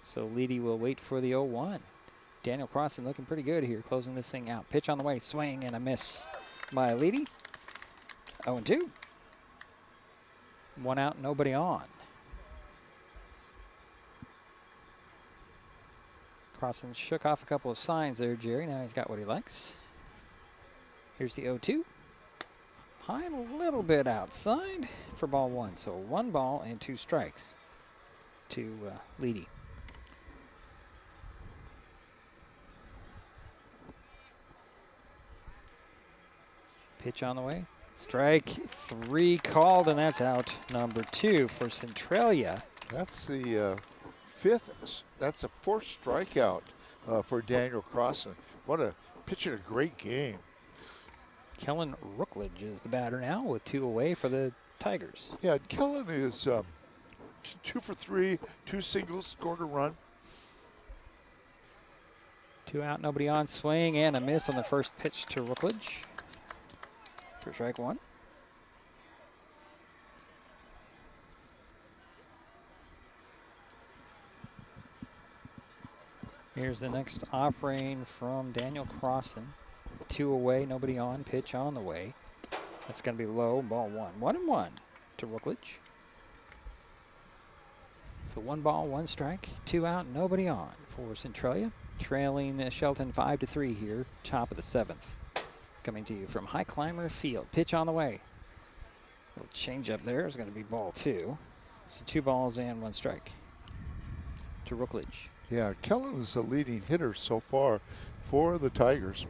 So Leedy will wait for the 0-1. Daniel Crossan looking pretty good here, closing this thing out. Pitch on the way, swing and a miss by Leedy. 0-2. 1 out, nobody on. Crossan shook off a couple of signs there, Jerry. Now he's got what he likes. Here's the 0-2. High and a little bit outside for ball 1. So 1 ball and 2 strikes to Leedy. Pitch on the way. Strike 3 called, and that's out number 2 for Centralia. That's the 5th. That's a 4th strikeout for Daniel Crossan. What a pitching a great game. Kellen Rookledge is the batter now with 2 away for the Tigers. Yeah, Kellen is 2 for 3, 2 singles, scored a run. 2 out, nobody on. Swing and a miss on the first pitch to Rookledge for strike 1. Here's the next offering from Daniel Crossan. 2 away, nobody on. Pitch on the way. That's going to be low. Ball 1. 1-1 to Rookledge. So 1 ball, 1 strike, 2 out, nobody on for Centralia. Trailing Shelton 5-3 here, top of the 7th. Coming to you from Highclimber Field. Pitch on the way. Little change up there is going to be ball 2. So 2 balls and 1 strike to Rookledge. Yeah, Kellen is the leading hitter so far for the Tigers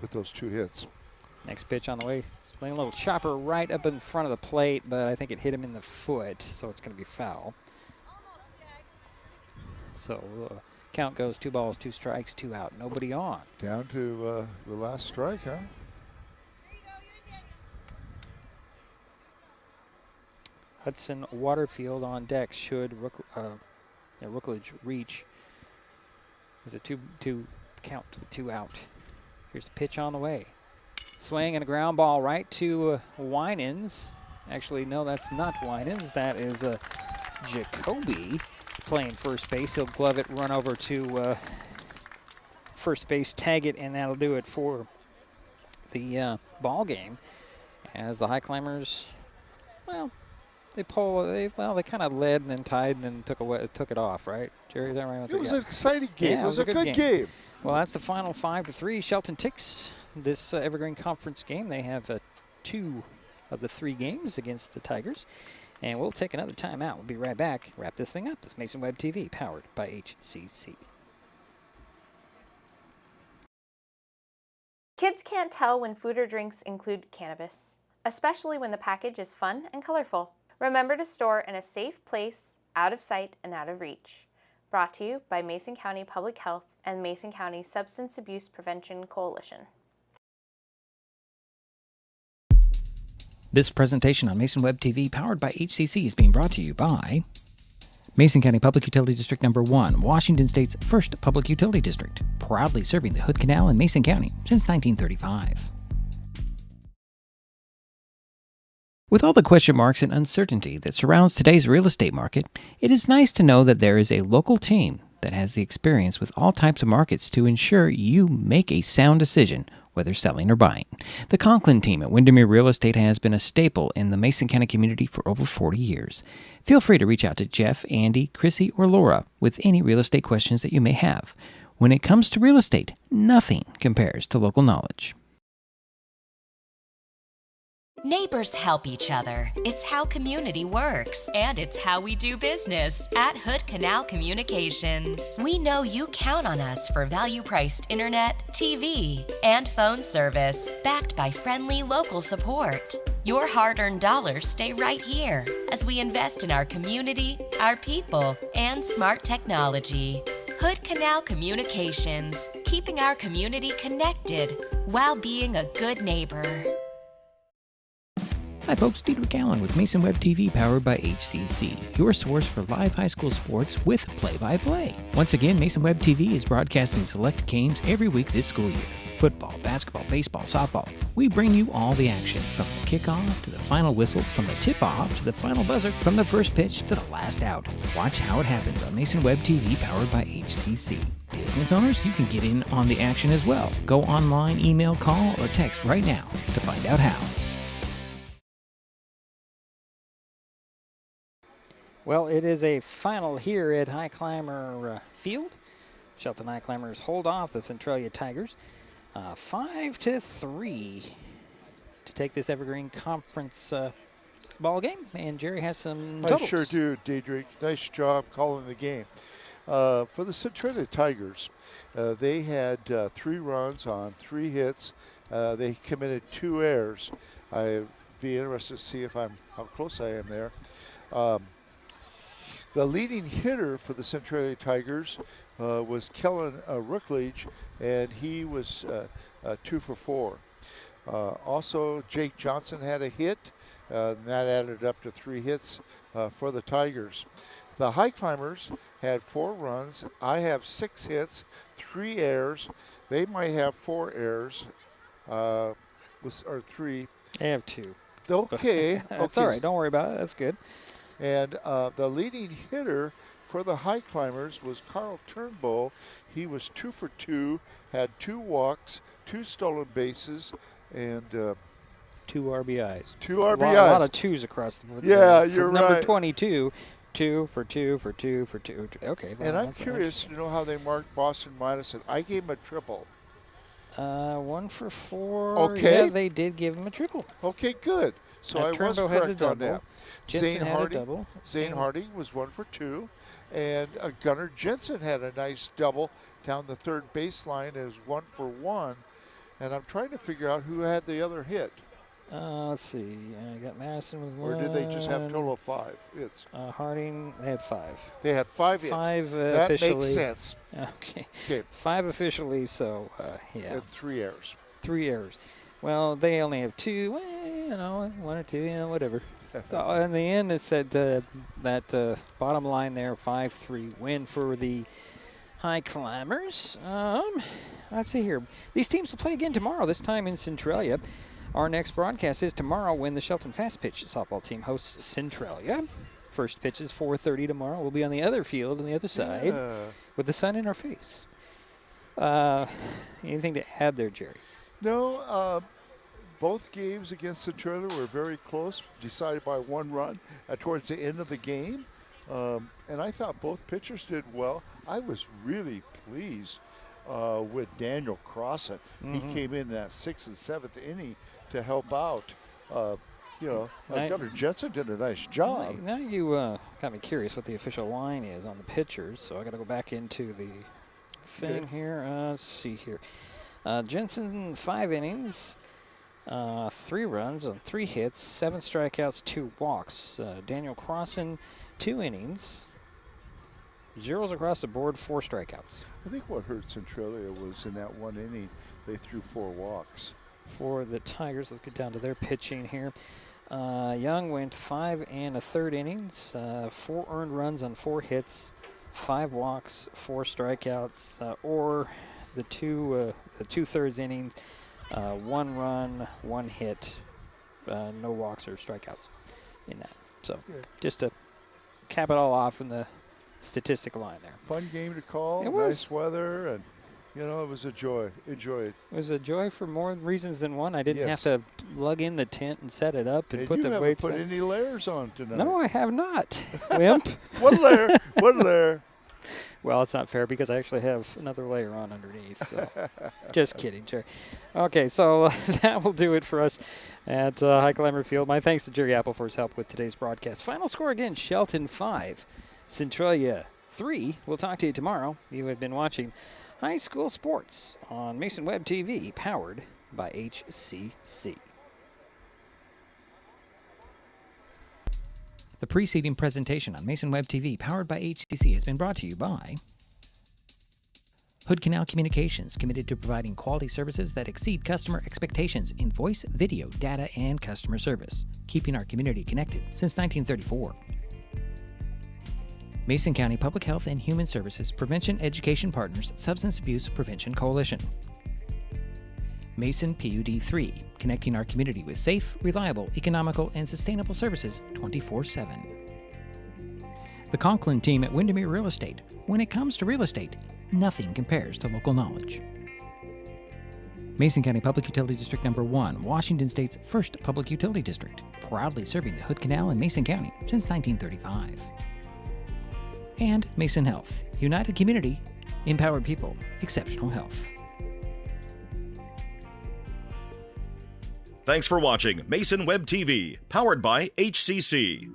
with those 2 hits. Next pitch on the way. Swing a little chopper right up in front of the plate, but I think it hit him in the foot, so it's going to be foul. So count goes 2 balls, 2 strikes, 2 out, nobody on. Down to the last strike, huh? Hudson Waterfield on deck should Rookledge reach. Is a 2 count with 2 out. Here's the pitch on the way. Swing and a ground ball right to Winans. Actually, no, that's not Winans. That is Jacoby playing first base. He'll glove it, run over to first base, tag it, and that'll do it for the ball game. As the Highclimbers, well, they kind of led and then tied and then took it off, right? Jerry, is that right? It was an exciting game. Yeah, it was a good game. Well, that's the final 5-3. Shelton takes this Evergreen Conference game. They have 2 of the 3 games against the Tigers. And we'll take another timeout. We'll be right back. Wrap this thing up. This Mason Web TV, powered by HCC. Kids can't tell when food or drinks include cannabis. especially when the package is fun and colorful. Remember to store in a safe place, out of sight and out of reach. Brought to you by Mason County Public Health and Mason County Substance Abuse Prevention Coalition. This presentation on Mason Web TV, powered by HCC, is being brought to you by Mason County Public Utility District Number 1, Washington State's first public utility district, proudly serving the Hood Canal in Mason County since 1935. With all the question marks and uncertainty that surrounds today's real estate market, it is nice to know that there is a local team that has the experience with all types of markets to ensure you make a sound decision, whether selling or buying. The Conklin team at Windermere Real Estate has been a staple in the Mason County community for over 40 years. Feel free to reach out to Jeff, Andy, Chrissy, or Laura with any real estate questions that you may have. When it comes to real estate, nothing compares to local knowledge. Neighbors help each other. It's how community works, and it's how we do business at Hood Canal Communications. We know you count on us for value-priced internet, TV, and phone service, backed by friendly local support. Your hard-earned dollars stay right here as we invest in our community, our people, and smart technology. Hood Canal Communications, keeping our community connected while being a good neighbor. Hi folks, Diedrich Allen with Mason Web TV, powered by HCC, your source for live high school sports with play-by-play. Once again, Mason Web TV is broadcasting select games every week this school year. Football, basketball, baseball, softball. We bring you all the action, from the kickoff to the final whistle, from the tip-off to the final buzzer, from the first pitch to the last out. Watch how it happens on Mason Web TV, powered by HCC. Business owners, you can get in on the action as well. Go online, email, call, or text right now to find out how. Well, it is a final here at Highclimber Field. Shelton Highclimbers hold off the Centralia Tigers 5-3 to take this Evergreen Conference ball game. And Jerry has some totals. I sure do, Diedrich. Nice job calling the game. For the Centralia Tigers, they had 3 runs on 3 hits. They committed 2 errors. I'd be interested to see how close I am there. The leading hitter for the Centralia Tigers was Kellen Rookledge, and he was 2 for 4. Also, Jake Johnson had a hit, and that added up to 3 hits for the Tigers. The Highclimbers had 4 runs. I have 6 hits, 3 errors. They might have 4 errors, or 3. They have 2. Okay. That's all right. Don't worry about it. That's good. And the leading hitter for the Highclimbers was Carl Turnbull. He was 2 for 2, had 2 walks, 2 stolen bases, and 2 RBIs. 2 RBIs. A lot of 2s across the board. Yeah, you're right. Number 22, 2 for 2 for 2 for 2. Okay. Well, and I'm curious to know how they marked Boston Madison. I gave him a triple. 1 for 4. Okay. Yeah, they did give him a triple. Okay, good. So I was correct on that. Zane Harding was 1 for 2. And Gunnar Jensen had a nice double down the third baseline as 1 for 1. And I'm trying to figure out who had the other hit. Let's see. I got Madison with 1. Or did they just have a total of 5 hits? Harding, they had 5. They had 5 hits. 5 that officially. Makes sense. Okay. 5 officially, so yeah. And 3 errors. 3 errors. Well, they only have 2. Well, 1 or 2, whatever. So in the end, it said that bottom line there, 5-3 win for the Highclimbers. Let's see here. These teams will play again tomorrow, this time in Centralia. Our next broadcast is tomorrow when the Shelton Fast Pitch softball team hosts Centralia. First pitch is 4:30 tomorrow. We'll be on the other field on the other side with the sun in our face. Anything to add there, Jerry? No, both games against Centralia were very close, decided by 1 run towards the end of the game. And I thought both pitchers did well. I was really pleased with Daniel Crossan. He came in that 6th and 7th inning to help out. Gunnar Jensen did a nice job. Now you got me curious what the official line is on the pitchers, so I got to go back into the thing here. Let's see here. Jensen, 5 innings. 3 runs on 3 hits, 7 strikeouts, 2 walks. Daniel Crossan, 2 innings, zeros across the board, 4 strikeouts. I think what hurt Centralia was in that 1 inning, they threw 4 walks. For the Tigers, let's get down to their pitching here. Young went 5 1/3 innings, 4 earned runs on 4 hits, 5 walks, 4 strikeouts, or the 2/3 innings, 1 run, 1 hit, no walks or strikeouts in that. So just to cap it all off in the statistical line there. Fun game to call, It was. nice weather, and you know, it was a joy. Enjoy it. It was a joy for more reasons than one. I didn't Yes. have to lug in the tent and set it up and put you the haven't weights put in. any layers on tonight. No, I have not, wimp. One layer, one layer. Well, it's not fair because I actually have another layer on underneath. So. Just kidding, Jerry. Okay, so that will do it for us at Highclimber Field. My thanks to Jerry Apple for his help with today's broadcast. Final score again, Shelton 5, Centralia 3. We'll talk to you tomorrow. You have been watching High School Sports on Mason Web TV, powered by HCC. The preceding presentation on Mason Web TV, powered by HCC, has been brought to you by Hood Canal Communications, committed to providing quality services that exceed customer expectations in voice, video, data, and customer service, keeping our community connected since 1934. Mason County Public Health and Human Services Prevention Education Partners Substance Abuse Prevention Coalition. Mason PUD 3, connecting our community with safe, reliable, economical, and sustainable services 24/7. The Conklin team at Windermere Real Estate. When it comes to real estate, nothing compares to local knowledge. Mason County Public Utility District Number 1, Washington State's first public utility district, proudly serving the Hood Canal in Mason County since 1935. And Mason Health, united community, empowered people, exceptional health. Thanks for watching Mason Web TV, powered by HCC.